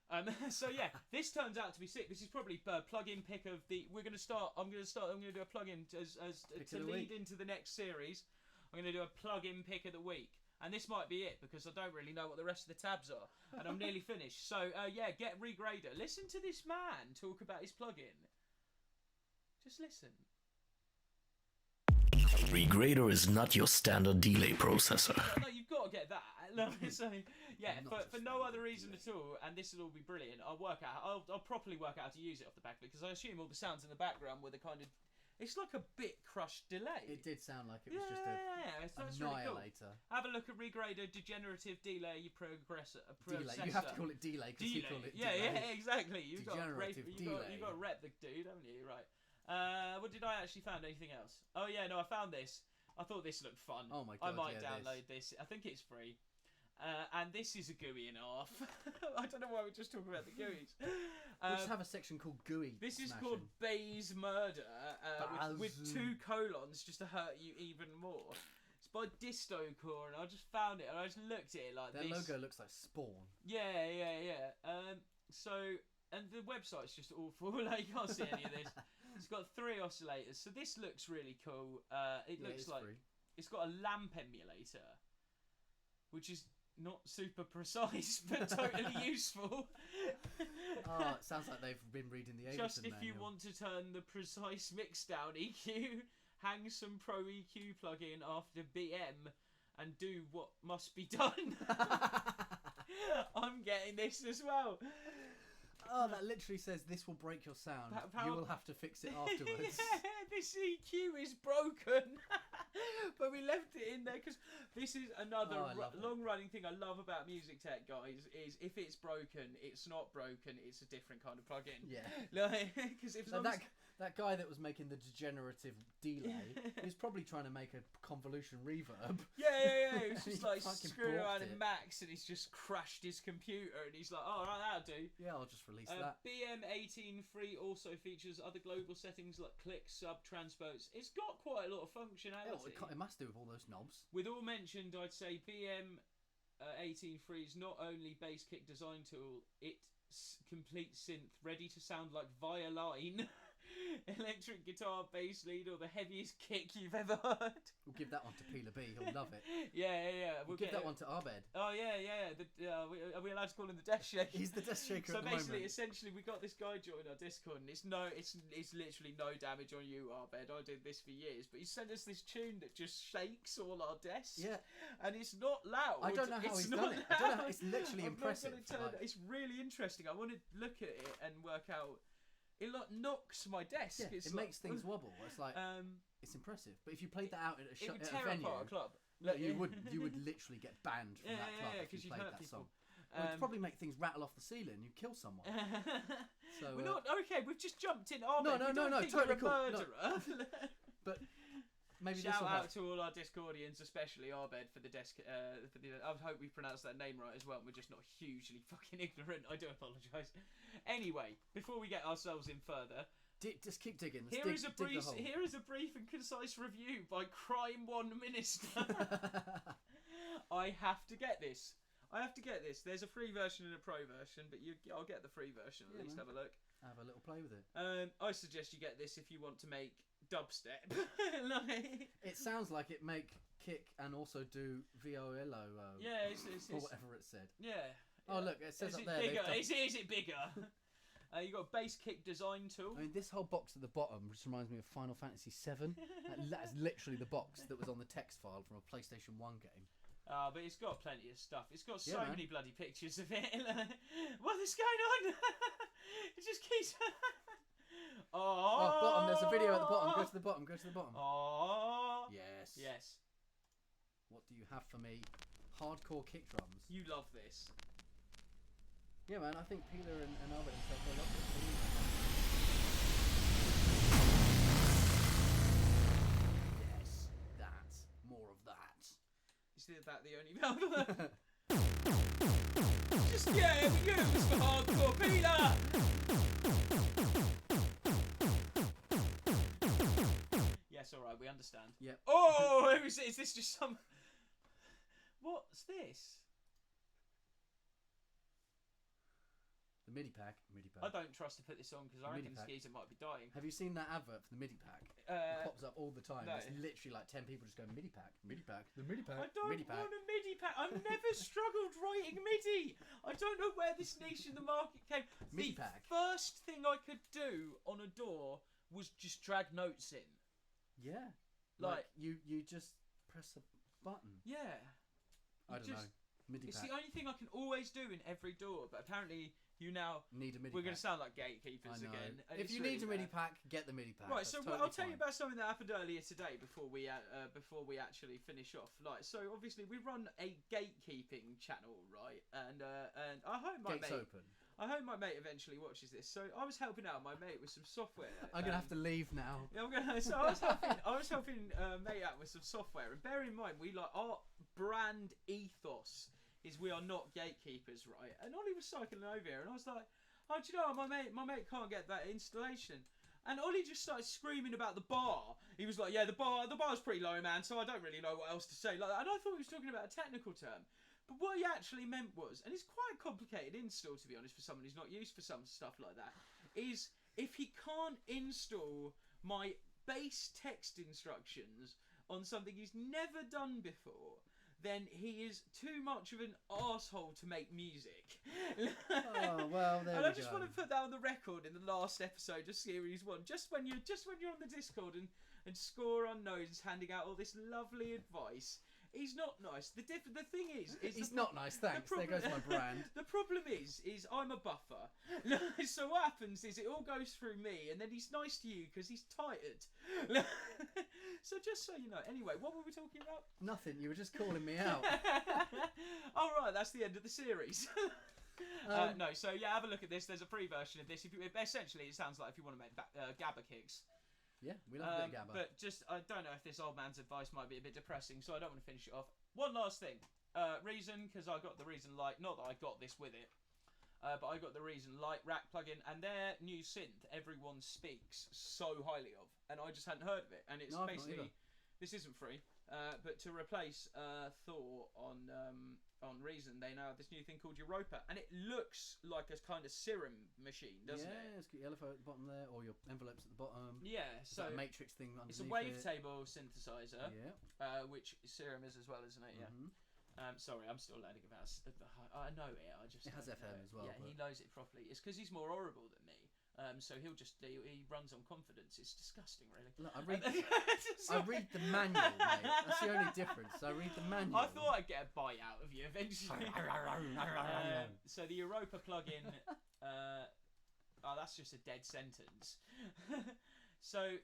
Speaker 2: So yeah, this turns out to be sick. This is probably plug-in pick of the. I'm gonna do a plug-in to lead into the next series. I'm gonna do a plug-in pick of the week. And this might be it, because I don't really know what the rest of the tabs are. And I'm nearly finished. So, yeah, get Regrader. Listen to this man talk about his plugin. Just listen.
Speaker 3: Regrader is not your standard delay processor.
Speaker 2: No, you've got to get that. So, yeah, for no other reason at all, and this will all be brilliant, I'll properly work out how to use it off the back, because I assume all the sounds in the background were the kind of... It's like a bit crushed delay.
Speaker 1: It did sound like it was just a annihilator.
Speaker 2: Really cool. Have a look at Regrader Degenerative Delay Processor.
Speaker 1: Delay. You have to call it delay because you call it delay.
Speaker 2: Yeah, exactly. You've got to rep the dude, haven't you? Right. What did I actually found? Anything else? Oh yeah, no, I found this. I thought this looked fun.
Speaker 1: Oh my god,
Speaker 2: I might download this. I think it's free. And this is a GUI and a half. I don't know why we're just talking about the GUIs.
Speaker 1: We just have a section called GUI.
Speaker 2: This is called Bayes Murder with 2 colons just to hurt you even more. It's by Distocore, and I just found it and I just looked at it like
Speaker 1: Their
Speaker 2: this.
Speaker 1: logo looks like Spawn.
Speaker 2: Yeah. And the website's just awful. Like, you can't see any of this. It's got 3 oscillators, so this looks really cool. It looks like
Speaker 1: free.
Speaker 2: It's got a lamp emulator, which is not super precise, but totally useful.
Speaker 1: Oh, it sounds like they've been reading the Ableton
Speaker 2: Just if
Speaker 1: manual.
Speaker 2: you want to turn the precise mix down EQ, hang some Pro EQ plugin after BM and do what must be done. I'm getting this as well.
Speaker 1: Oh, that literally says this will break your sound. You will have to fix it afterwards.
Speaker 2: Yeah, this EQ is broken. But we left it in there because this is another long-running thing I love about music tech, guys, is if it's broken, it's not broken, it's a different kind of plugin.
Speaker 1: Yeah.
Speaker 2: Because if
Speaker 1: that guy that was making the degenerative delay, he was probably trying to make a convolution reverb.
Speaker 2: Yeah. He was just
Speaker 1: He
Speaker 2: like
Speaker 1: fucking
Speaker 2: screwing around
Speaker 1: borked
Speaker 2: in
Speaker 1: it.
Speaker 2: Max, and he's just crashed his computer, and he's like, "Oh, right, that'll do."
Speaker 1: Yeah, I'll just release that.
Speaker 2: BM18 free also features other global settings like click, sub, transpose. It's got quite a lot of functionality.
Speaker 1: It must do with all those knobs.
Speaker 2: With all mentioned, I'd say BM18 free is not only bass kick design tool, it's complete synth, ready to sound like violin, electric guitar, bass lead, or the heaviest kick you've ever heard.
Speaker 1: We'll give that one to Peeler B. He'll love it.
Speaker 2: Yeah.
Speaker 1: We'll give that one to Abed.
Speaker 2: Oh yeah. Are we allowed to call him the desk shaker?
Speaker 1: He's the desk shaker.
Speaker 2: So
Speaker 1: at the
Speaker 2: basically,
Speaker 1: moment.
Speaker 2: essentially, we got this guy join our Discord, and it's literally no damage on you, Abed. I did this for years, but he sent us this tune that just shakes all our desks.
Speaker 1: Yeah.
Speaker 2: And it's not loud.
Speaker 1: I don't know how he's done it. I don't know how, it's literally impressive.
Speaker 2: It's really interesting. I want to look at it and work out. It knocks my desk.
Speaker 1: Yeah, it makes things wobble. It's like it's impressive. But if you played that out at a venue,
Speaker 2: a club.
Speaker 1: No, you would literally get banned from that club if you played that song. It'd probably make things rattle off the ceiling. You'd kill someone. So
Speaker 2: we're not okay. We've just jumped in. Oh,
Speaker 1: no, totally cool.
Speaker 2: Murderer.
Speaker 1: But Maybe
Speaker 2: Shout out to all our Discordians, especially Arbed, for the desk. I hope we pronounced that name right as well. We're just not hugely fucking ignorant. I do apologise. Anyway, before we get ourselves in further,
Speaker 1: just keep digging.
Speaker 2: Here is a brief and concise review by Crime One Minister. I have to get this. There's a free version and a pro version, but I'll get the free version at least. Man. Have a look.
Speaker 1: Have a little play with it.
Speaker 2: I suggest you get this if you want to make dubstep.
Speaker 1: It sounds like it make kick and also do viollo.
Speaker 2: It's
Speaker 1: or whatever it said.
Speaker 2: Yeah.
Speaker 1: Oh look, it says up there.
Speaker 2: Bigger? Is it bigger? You got a bass kick design tool.
Speaker 1: I mean, this whole box at the bottom just reminds me of Final Fantasy VII. That's literally the box that was on the text file from a PlayStation 1 game.
Speaker 2: But it's got plenty of stuff. It's got so many bloody pictures of it. What is going on? It just keeps...
Speaker 1: bottom. There's a video at the bottom. Go to the bottom. Yes.
Speaker 2: Yes.
Speaker 1: What do you have for me? Hardcore kick drums.
Speaker 2: You love this.
Speaker 1: Yeah, man. I think Peeler and Albert and stuff, they love this. Yes. That's more of that.
Speaker 2: Is that the only album? Just we go, Mr. Hardcore Peeler. Yes, all right, we understand.
Speaker 1: Yep.
Speaker 2: Oh, is this just some? What's this?
Speaker 1: The MIDI pack.
Speaker 2: I don't trust to put this on because I reckon Skeezer might be dying.
Speaker 1: Have you seen that advert for the MIDI pack? It pops up all the time.
Speaker 2: No.
Speaker 1: It's literally like 10 people just going MIDI pack, the MIDI pack.
Speaker 2: I don't want a MIDI pack. I've never struggled writing MIDI. I don't know where this niche in the market came.
Speaker 1: MIDI pack.
Speaker 2: First thing I could do on a DAW was just drag notes in.
Speaker 1: Yeah. Like you just press a button.
Speaker 2: Yeah.
Speaker 1: I don't know. MIDI
Speaker 2: it's
Speaker 1: pack.
Speaker 2: the only thing I can always do in every DAW, but apparently you now
Speaker 1: need a MIDI
Speaker 2: we're
Speaker 1: pack.
Speaker 2: going to sound like gatekeepers again.
Speaker 1: If you need a MIDI pack, get the MIDI pack.
Speaker 2: Right,
Speaker 1: That's
Speaker 2: so
Speaker 1: totally
Speaker 2: I'll tell you
Speaker 1: fine.
Speaker 2: about something that happened earlier today before we actually finish off. Like, so obviously we run a gatekeeping channel, right? And I hope my
Speaker 1: Gates
Speaker 2: mate
Speaker 1: open.
Speaker 2: I hope my mate eventually watches this. So I was helping out my mate with some software.
Speaker 1: I'm gonna have to leave now.
Speaker 2: Yeah, So I was helping mate out with some software, and bear in mind our brand ethos is we are not gatekeepers, right? And Ollie was cycling over here, and I was like, "Oh, do you know what? My mate can't get that installation." And Ollie just started screaming about the bar. He was like, "Yeah, the bar's pretty low, man. So I don't really know what else to say." Like that. And I thought he was talking about a technical term. But what he actually meant was, and it's quite a complicated install to be honest for someone who's not used for some stuff like that, is if he can't install my base text instructions on something he's never done before, then he is too much of an arsehole to make music.
Speaker 1: Oh well, there
Speaker 2: and
Speaker 1: we
Speaker 2: I just
Speaker 1: go.
Speaker 2: want to put that on the record in the last episode of Series 1, just when you're on the Discord and Score Unknowns handing out all this lovely advice. He's not nice. The thing is
Speaker 1: he's not nice. Thanks. There goes my brand.
Speaker 2: The problem is I'm a buffer. So what happens is it all goes through me, and then he's nice to you because he's tired. So just so you know. Anyway, what were we talking about?
Speaker 1: Nothing. You were just calling me out.
Speaker 2: All right, that's the end of the series. No, so yeah, have a look at this. There's a free version of this. Essentially, it sounds like if you want to make Gabba kicks.
Speaker 1: Yeah, we love a bit of Gabba.
Speaker 2: But just, I don't know if this old man's advice might be a bit depressing, so I don't want to finish it off. One last thing. Reason, because I got the Reason Light, not that I got this with it, but I got the Reason Light rack plugin, and their new synth, everyone speaks so highly of, and I just hadn't heard of it. And it's basically, this isn't free, but to replace Thor on Reason, they now have this new thing called Europa, and it looks like a kind of serum machine, doesn't it?
Speaker 1: Yeah, it's got your LFO at the bottom there, or your envelopes at the bottom.
Speaker 2: Yeah,
Speaker 1: so a matrix thing underneath.
Speaker 2: It's a wavetable synthesizer, which serum is as well, isn't it? Yeah.
Speaker 1: Mm-hmm.
Speaker 2: Sorry, I'm still learning about. I know it.
Speaker 1: It has FM as well.
Speaker 2: Yeah, he knows it properly. It's because he's more horrible than me. So he runs on confidence. It's disgusting, really.
Speaker 1: Look, I read the manual, mate. That's the only difference. I read the manual.
Speaker 2: I thought I'd get a bite out of you eventually. So the Europa plugin, that's just a dead sentence. So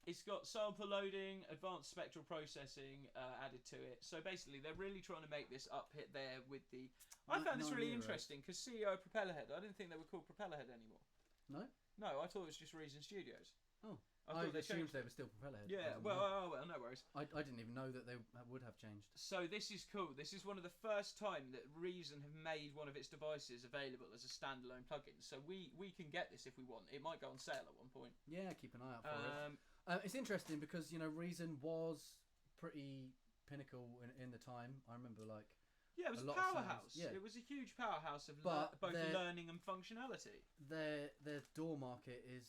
Speaker 2: it's got sample loading, advanced spectral processing added to it. So basically, they're really trying to make this up hit there with the. I found this really interesting because CEO of Propellerhead. I didn't think they were called Propellerhead anymore.
Speaker 1: No?
Speaker 2: No, I thought it was just Reason Studios.
Speaker 1: Oh,
Speaker 2: I thought
Speaker 1: assumed they were still propeller heads.
Speaker 2: Yeah, well, no worries.
Speaker 1: I didn't even know that they would have changed.
Speaker 2: So this is cool. This is one of the first time that Reason have made one of its devices available as a standalone plugin. So we can get this if we want. It might go on sale at one point.
Speaker 1: Yeah, keep an eye out for it. It's interesting because Reason was pretty pinnacle in the time. I remember
Speaker 2: it was a powerhouse. Yeah. It was a huge powerhouse of both learning and functionality.
Speaker 1: Their door market is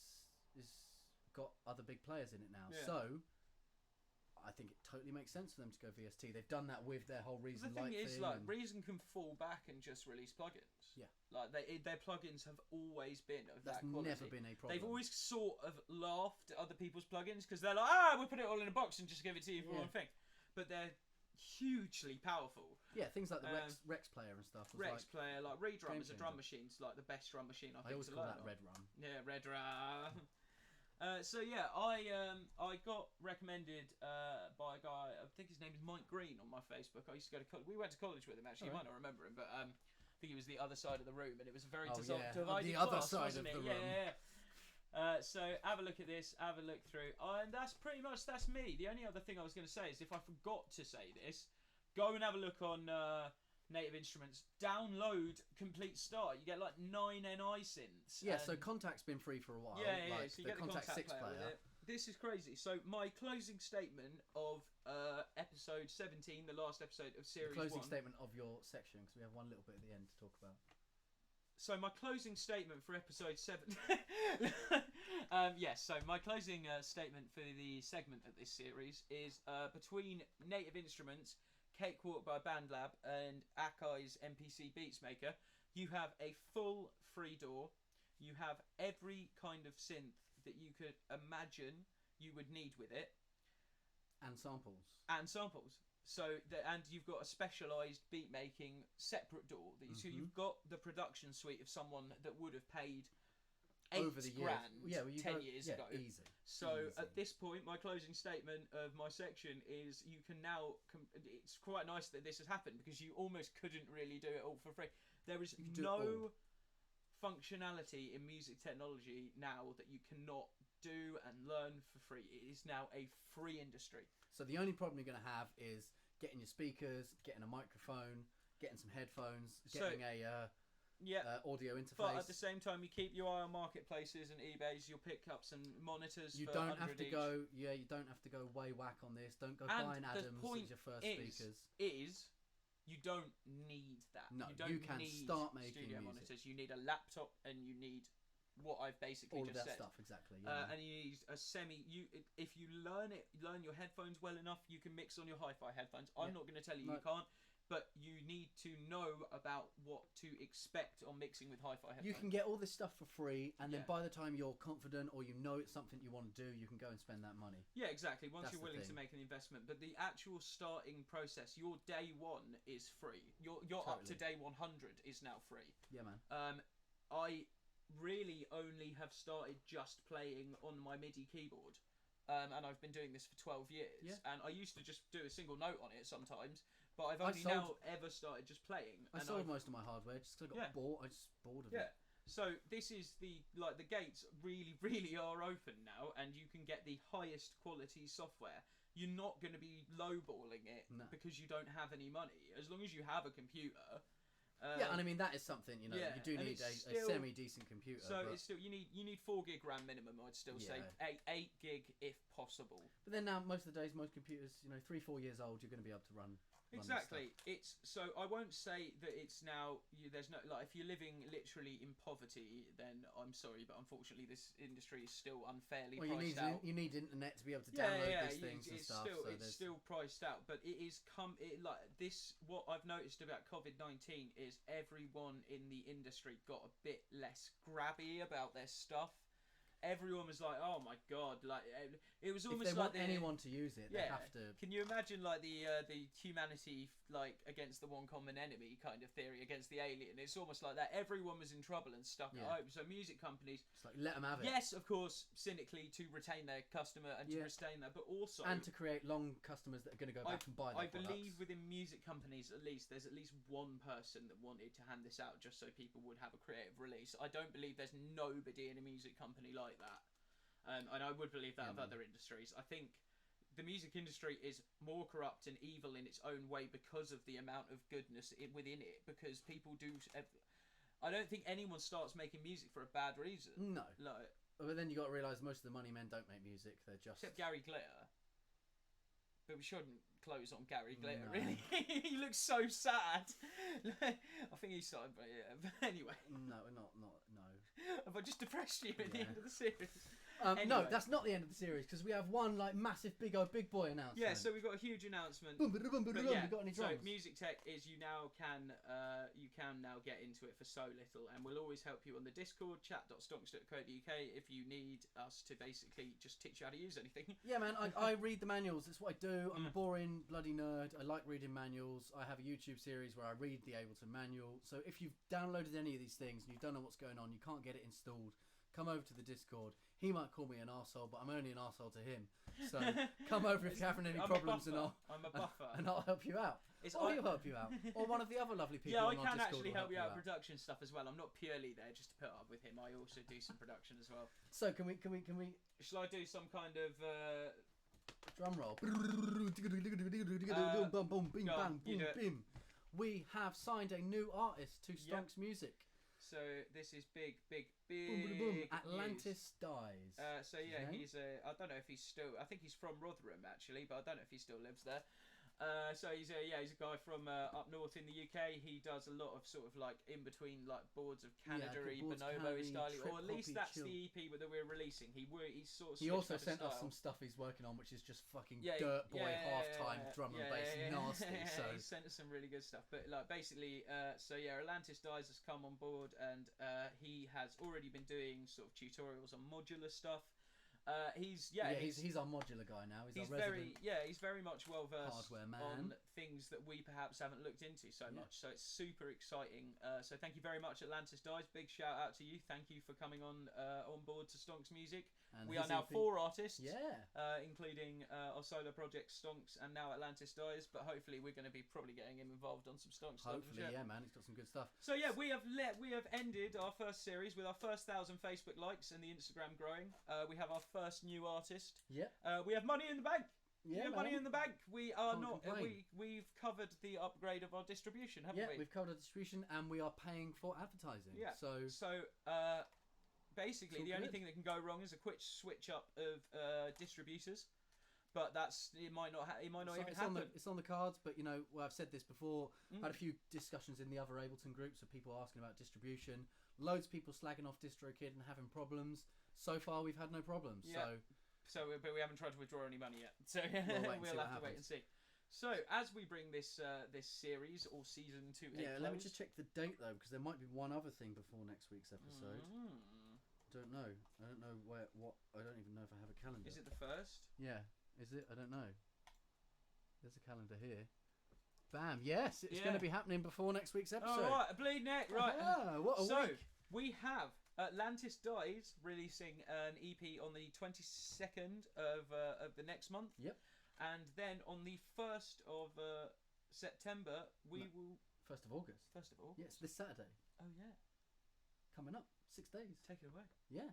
Speaker 1: got other big players in it now. Yeah. So I think it totally makes sense for them to go VST. They've done that with their whole Reason
Speaker 2: Light thing. The thing is, Reason can fall back and just release plugins.
Speaker 1: Yeah.
Speaker 2: Their plugins have always been of
Speaker 1: That's
Speaker 2: that quality.
Speaker 1: Never been a problem.
Speaker 2: They've always sort of laughed at other people's plugins because they're like, we'll put it all in a box and just give it to you for one thing. But they're hugely powerful.
Speaker 1: Yeah, things like the Rex player and stuff.
Speaker 2: Rex player, like Redrum as a drum machine, is like the best drum machine I think.
Speaker 1: I always call that Red Rum.
Speaker 2: Yeah, Red Rum. I got recommended by a guy. I think his name is Mike Green on my Facebook. I used to go to college. We went to college with him actually. You might not remember him, but I think he was the other side of the room, and it was a very divided
Speaker 1: the
Speaker 2: class,
Speaker 1: other side
Speaker 2: wasn't
Speaker 1: of the
Speaker 2: it?
Speaker 1: room.
Speaker 2: Yeah. So have a look at this. Have a look through, and that's pretty much me. The only other thing I was going to say is if I forgot to say this, go and have a look on Native Instruments. Download Complete Start. You get like 9 NI synths.
Speaker 1: Yeah, so Contact's been free for a while.
Speaker 2: Yeah. So you get the
Speaker 1: Contact 6
Speaker 2: player with it. This is crazy. So my closing statement of episode 17, the last episode of series 1.
Speaker 1: The closing statement of your section, because we have one little bit at the end to talk about.
Speaker 2: So my closing statement for episode 7. Yes. So my closing statement for the segment of this series is between Native Instruments, Cakewalk by BandLab, and Akai's MPC Beatsmaker, you have a full free door. You have every kind of synth that you could imagine you would need with it,
Speaker 1: and samples.
Speaker 2: So and you've got a specialised beat making separate door. So you've got the production suite of someone that would have paid
Speaker 1: over the
Speaker 2: grand
Speaker 1: years.
Speaker 2: 10 years ago.
Speaker 1: Easy.
Speaker 2: So at this point, my closing statement of my section is you can now. It's quite nice that this has happened because you almost couldn't really do it all for free. There is no functionality in music technology now that you cannot do and learn for free. It is now a free industry.
Speaker 1: So the only problem you're going to have is getting your speakers, getting a microphone, getting some headphones, getting audio interface.
Speaker 2: But at the same time, you keep your eye on marketplaces and eBays. You'll pick up some monitors.
Speaker 1: You don't have to go. Yeah, you don't have to go way whack on this. Don't go buying Adams as your first speakers.
Speaker 2: You don't need that.
Speaker 1: No,
Speaker 2: you don't
Speaker 1: you can
Speaker 2: need
Speaker 1: start making
Speaker 2: studio
Speaker 1: music.
Speaker 2: monitors. You need a laptop and you need what I've basically
Speaker 1: all
Speaker 2: just
Speaker 1: of that
Speaker 2: said.
Speaker 1: stuff exactly. Yeah.
Speaker 2: And you need a if you learn your headphones well enough, you can mix on your hi-fi headphones. I'm not going to tell you you can't. But you need to know about what to expect on mixing with hi-fi headphones.
Speaker 1: You can get all this stuff for free, and then by the time you're confident or you know it's something you want to do, you can go and spend that money.
Speaker 2: Yeah, exactly. Once you're willing to make an investment. But the actual starting process, your day one is free. Your up to day 100 is now free.
Speaker 1: Yeah, man.
Speaker 2: I really only have started just playing on my MIDI keyboard. And I've been doing this for 12 years. Yeah. And I used to just do a single note on it sometimes. But I've only now ever started just playing.
Speaker 1: I sold most of my hardware just because I got bored. I just bored of it.
Speaker 2: So this is the gates really, really are open now, and you can get the highest quality software. You're not going to be lowballing it because you don't have any money. As long as you have a computer.
Speaker 1: And I mean that is something you do need a semi-decent computer.
Speaker 2: So it's still you need 4 gig RAM minimum. I'd still say 8 gig if possible.
Speaker 1: But then now most of the days, most computers 3-4 years old, you're going to be able to run.
Speaker 2: Exactly. It's so I won't say that it's now. There's no if you're living literally in poverty, then I'm sorry, but unfortunately this industry is still unfairly priced out.
Speaker 1: You need internet to be able to download these things and stuff.
Speaker 2: It's still priced out, but it is this. What I've noticed about COVID-19 is everyone in the industry got a bit less grabby about their stuff. Everyone was like, "Oh my god!" It was almost
Speaker 1: if they want anyone to use it, they have to.
Speaker 2: Can you imagine the humanity against the one common enemy kind of theory against the alien? It's almost like that. Everyone was in trouble and stuck at home. So music companies,
Speaker 1: just let them have it.
Speaker 2: Yes, of course, cynically to retain their customer and to retain that, but also
Speaker 1: to create long customers that are going to go back and buy their products.
Speaker 2: Believe within music companies there's at least one person that wanted to hand this out just so people would have a creative release. I don't believe there's nobody in a music company like that. And I would believe that of other industries. I think the music industry is more corrupt and evil in its own way because of the amount of goodness within it. Because people do. I don't think anyone starts making music for a bad reason.
Speaker 1: No.
Speaker 2: Like,
Speaker 1: but then you got to realise most of the money men don't make music. They're just
Speaker 2: except Gary Glitter. But we shouldn't close on Gary Glitter,
Speaker 1: No.
Speaker 2: really. He looks so sad. I think he started, but yeah. But anyway.
Speaker 1: No.
Speaker 2: Have I just depressed you at the end of the series?
Speaker 1: No,
Speaker 2: Anyway.
Speaker 1: that's not the end of the series because we have one like massive big boy announcement.
Speaker 2: Yeah, so we've got a huge announcement.
Speaker 1: Boom, boom, boom, boom,
Speaker 2: But
Speaker 1: boom.
Speaker 2: yeah,
Speaker 1: We got any
Speaker 2: so
Speaker 1: drums?
Speaker 2: music tech is you can now get into it for so little, and we'll always help you on the Discord chat.stonx.co.uk if you need us to basically just teach you how to use anything.
Speaker 1: Yeah, man, I read the manuals. That's what I do. I'm a boring bloody nerd. I like reading manuals. I have a YouTube series where I read the Ableton manual. So if you've downloaded any of these things and you don't know what's going on, you can't get it installed, come over to the Discord. He might call me an arsehole, but I'm only an arsehole to him. So come over if you're having any problems and
Speaker 2: I'm a buffer.
Speaker 1: I'll help you out. Or he'll help you out. Or one of the other lovely people
Speaker 2: Yeah, I
Speaker 1: on
Speaker 2: can
Speaker 1: Discord
Speaker 2: actually
Speaker 1: will
Speaker 2: help you out with production stuff as well. I'm not purely there just to put up with him. I also do some production as well.
Speaker 1: So can we
Speaker 2: Shall I do some kind of
Speaker 1: drum roll?
Speaker 2: Go
Speaker 1: Boom, boom, bing,
Speaker 2: on,
Speaker 1: bang,
Speaker 2: you
Speaker 1: boom,
Speaker 2: do it.
Speaker 1: bim. We have signed a new artist to Stonx Music.
Speaker 2: So this is big
Speaker 1: Boom, boom, boom.
Speaker 2: news.
Speaker 1: Atlantis Dies.
Speaker 2: So yeah,
Speaker 1: Okay.
Speaker 2: he's I don't know if he's still. I think he's from Rotherham actually, but I don't know if he still lives there. So he's a guy from up north in the UK. He does a lot of sort of like in between like boards of Canada-y,
Speaker 1: boards
Speaker 2: bonobo
Speaker 1: Canada-y,
Speaker 2: style,
Speaker 1: trip
Speaker 2: or at least
Speaker 1: hoppy,
Speaker 2: that's
Speaker 1: chill.
Speaker 2: the EP that we're releasing. He's sort of
Speaker 1: He also
Speaker 2: switched
Speaker 1: sent
Speaker 2: up
Speaker 1: us
Speaker 2: his
Speaker 1: some
Speaker 2: style.
Speaker 1: stuff he's working on, which is just fucking
Speaker 2: Yeah,
Speaker 1: dirt boy
Speaker 2: yeah,
Speaker 1: halftime drum and bass nasty. So
Speaker 2: he sent us some really good stuff. But like basically, Atlantis Dies has come on board, and he has already been doing sort of tutorials on modular stuff. He's
Speaker 1: our modular guy now. He's our resident
Speaker 2: he's very much well versed
Speaker 1: hardware man.
Speaker 2: on things that we perhaps haven't looked into so much. So it's super exciting. So thank you very much, Atlantis Dies. Big shout out to you. Thank you for coming on board to Stonx Music.
Speaker 1: And
Speaker 2: we are
Speaker 1: his
Speaker 2: now
Speaker 1: EP
Speaker 2: 4 artists, including our solo project Stonx and now Atlantis Dies. But hopefully we're going to be probably getting him involved on some Stonx stuff.
Speaker 1: Hopefully, yeah, man. He's got some good stuff.
Speaker 2: So yeah, we have ended our first series with our first 1,000 Facebook likes and the Instagram growing. We have our first new artist.
Speaker 1: Yeah.
Speaker 2: We have money in the bank.
Speaker 1: Yeah,
Speaker 2: we have money in the bank. We are not.
Speaker 1: complain.
Speaker 2: We've covered the upgrade of our distribution, haven't we?
Speaker 1: We've covered our distribution and we are paying for advertising.
Speaker 2: Yeah.
Speaker 1: So
Speaker 2: basically,
Speaker 1: it's
Speaker 2: the
Speaker 1: all
Speaker 2: only
Speaker 1: good.
Speaker 2: thing that can go wrong is a quick switch up of distributors. But it might not even happen.
Speaker 1: It's on the cards, but you know, I've said this before. Had a few discussions in the other Ableton groups of people asking about distribution. Loads of people slagging off DistroKid and having problems. So far, we've had no problems.
Speaker 2: Yeah. But we haven't tried to withdraw any money yet. So we'll have to wait and see. So as we bring this series or season to a close,
Speaker 1: let me just check the date though, because there might be one other thing before next week's episode. Don't know. I don't know what. I don't even know if I have a calendar.
Speaker 2: Is it the first?
Speaker 1: Yeah. Is it? I don't know. There's a calendar here. Bam! Yes, it's going to be happening before next week's episode.
Speaker 2: Oh, right, a bleed neck, right?
Speaker 1: What a week!
Speaker 2: We have Atlantis Dies releasing an EP on the 22nd of the next month.
Speaker 1: Yep.
Speaker 2: And then on the 1st of September, we will.
Speaker 1: 1st of August.
Speaker 2: 1st of August.
Speaker 1: Yes, this Saturday.
Speaker 2: Oh yeah.
Speaker 1: Coming up, 6 days.
Speaker 2: Take it away.
Speaker 1: Yeah.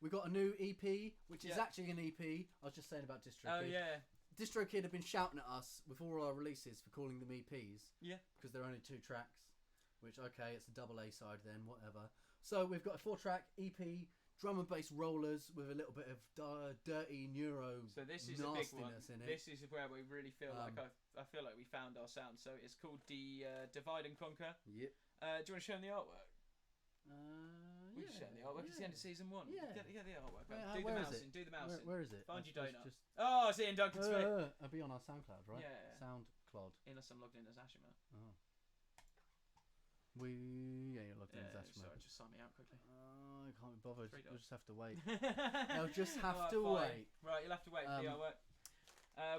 Speaker 1: We got a new EP, which is actually an EP. I was just saying about DistroKid.
Speaker 2: Oh yeah.
Speaker 1: DistroKid have been shouting at us with all our releases for calling them EPs.
Speaker 2: Yeah.
Speaker 1: Because they're only 2 tracks. Which, okay, it's a double A side then, whatever. So we've got a 4-track EP, drum and bass rollers with a little bit of dirty neuro
Speaker 2: So this is a big one.
Speaker 1: in it.
Speaker 2: This is where we really feel like I feel like we found our sound. So it's called the Divide and Conquer.
Speaker 1: Yep.
Speaker 2: Do you want to show them the artwork? We can show them the artwork. It's the end of season 1.
Speaker 1: Yeah.
Speaker 2: Get the artwork.
Speaker 1: Where is it?
Speaker 2: Do the mousing.
Speaker 1: Where is it?
Speaker 2: Find your donut.
Speaker 1: Just...
Speaker 2: Oh, it's Ian Duncan Smith.
Speaker 1: I'll be on our Soundcloud, right?
Speaker 2: Yeah.
Speaker 1: Soundcloud.
Speaker 2: Unless I'm logged in as Ashima.
Speaker 1: Oh. You're logged in as Ashima.
Speaker 2: Sorry, just sign me out quickly.
Speaker 1: I can't be bothered.
Speaker 2: $3.
Speaker 1: You'll just have to wait. You'll just have to
Speaker 2: fine.
Speaker 1: wait.
Speaker 2: Right, you'll have to wait for the artwork.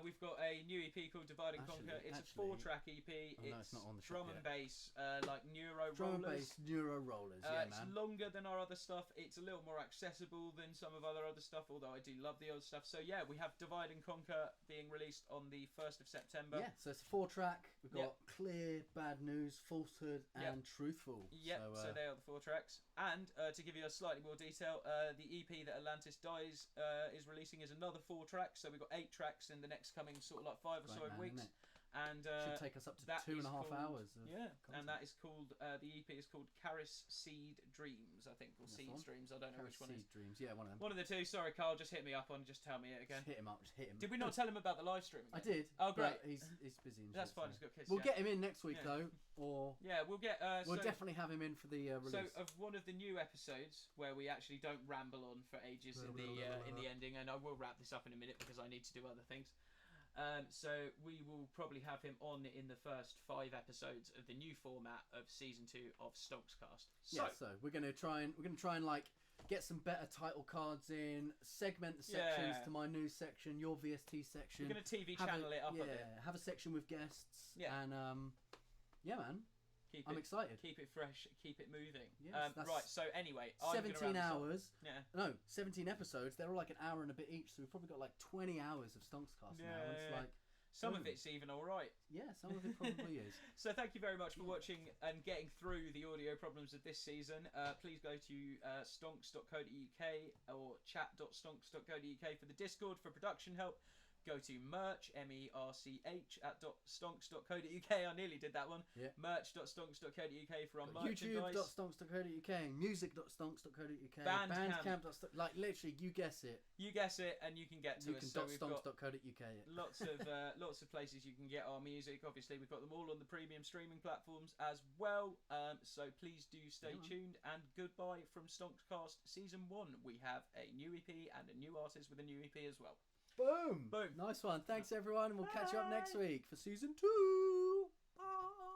Speaker 2: We've got a new EP called Divide and Conquer. It's a 4-track EP.
Speaker 1: It's not on the
Speaker 2: drum
Speaker 1: shop
Speaker 2: and
Speaker 1: yet.
Speaker 2: bass, like neuro
Speaker 1: Drum
Speaker 2: rollers.
Speaker 1: and bass, neuro rollers. Yeah,
Speaker 2: it's
Speaker 1: man.
Speaker 2: longer than our other stuff. It's a little more accessible than some of our other stuff, although I do love the other stuff. So yeah, we have Divide and Conquer being released on the 1st of September.
Speaker 1: Yeah, so it's a 4-track. We've got Clear, Bad News, Falsehood, and Truthful.
Speaker 2: Yep, so they are the 4 tracks. And to give you a slightly more detail, the EP that Atlantis Dies is releasing is another 4 tracks. So we've got 8 tracks in the next coming sort of like 5 or so weeks. And
Speaker 1: should take us up to 2.5 hours.
Speaker 2: And that is called the EP is called Caris Seed Dreams, I think, or Seed Dreams. I don't know which one is.
Speaker 1: Seed Dreams, yeah, one of them.
Speaker 2: One of the two. Sorry, Carl, just hit me up on. Just tell me it again.
Speaker 1: Just hit him up.
Speaker 2: Did we not tell him about the live stream?
Speaker 1: I did.
Speaker 2: Oh, great.
Speaker 1: He's busy. And
Speaker 2: that's
Speaker 1: shit,
Speaker 2: fine.
Speaker 1: So.
Speaker 2: He's got kids.
Speaker 1: We'll get him in next week though, or
Speaker 2: we'll get.
Speaker 1: We'll definitely have him in for the release.
Speaker 2: So of one of the new episodes where we actually don't ramble on for ages in the ending, and I will wrap this up in a minute because I need to do other things. So we will probably have him on in the first 5 episodes of the new format of season 2 of STONXCAST.
Speaker 1: So we're gonna try and like get some better title cards in, segment the sections to my news section, your VST section.
Speaker 2: We're gonna TV channel it up a bit.
Speaker 1: Have a section with guests. And man. I'm excited.
Speaker 2: Keep it fresh. Keep it moving.
Speaker 1: Yes,
Speaker 2: right. So anyway,
Speaker 1: 17 hours.
Speaker 2: Yeah.
Speaker 1: No, 17 episodes. They're all like an hour and a bit each. So we've probably got like 20 hours of STONXCAST now. And it's like
Speaker 2: some of it's even all right.
Speaker 1: Yeah, some of it probably is.
Speaker 2: So thank you very much for watching and getting through the audio problems of this season. Please go to stonx.co.uk or chat.stonx.co.uk for the Discord for production help. Go to merch, MERCH at stonx.co.uk. I nearly did that one. Merch.stonx.co.uk for our merchandise.
Speaker 1: YouTube.stonx.co.uk, music.stonx.co.uk,
Speaker 2: Bandcamp.
Speaker 1: Like literally, you guess it.
Speaker 2: You guess it, and you can get to us.
Speaker 1: So we've got
Speaker 2: lots of places you can get our music. Obviously, we've got them all on the premium streaming platforms as well. So please do stay tuned. And goodbye from STONXCAST Season 1. We have a new EP and a new artist with a new EP as well.
Speaker 1: Boom!
Speaker 2: Boom!
Speaker 1: Nice one. Thanks everyone, and we'll catch you up next week for Season 2. Bye!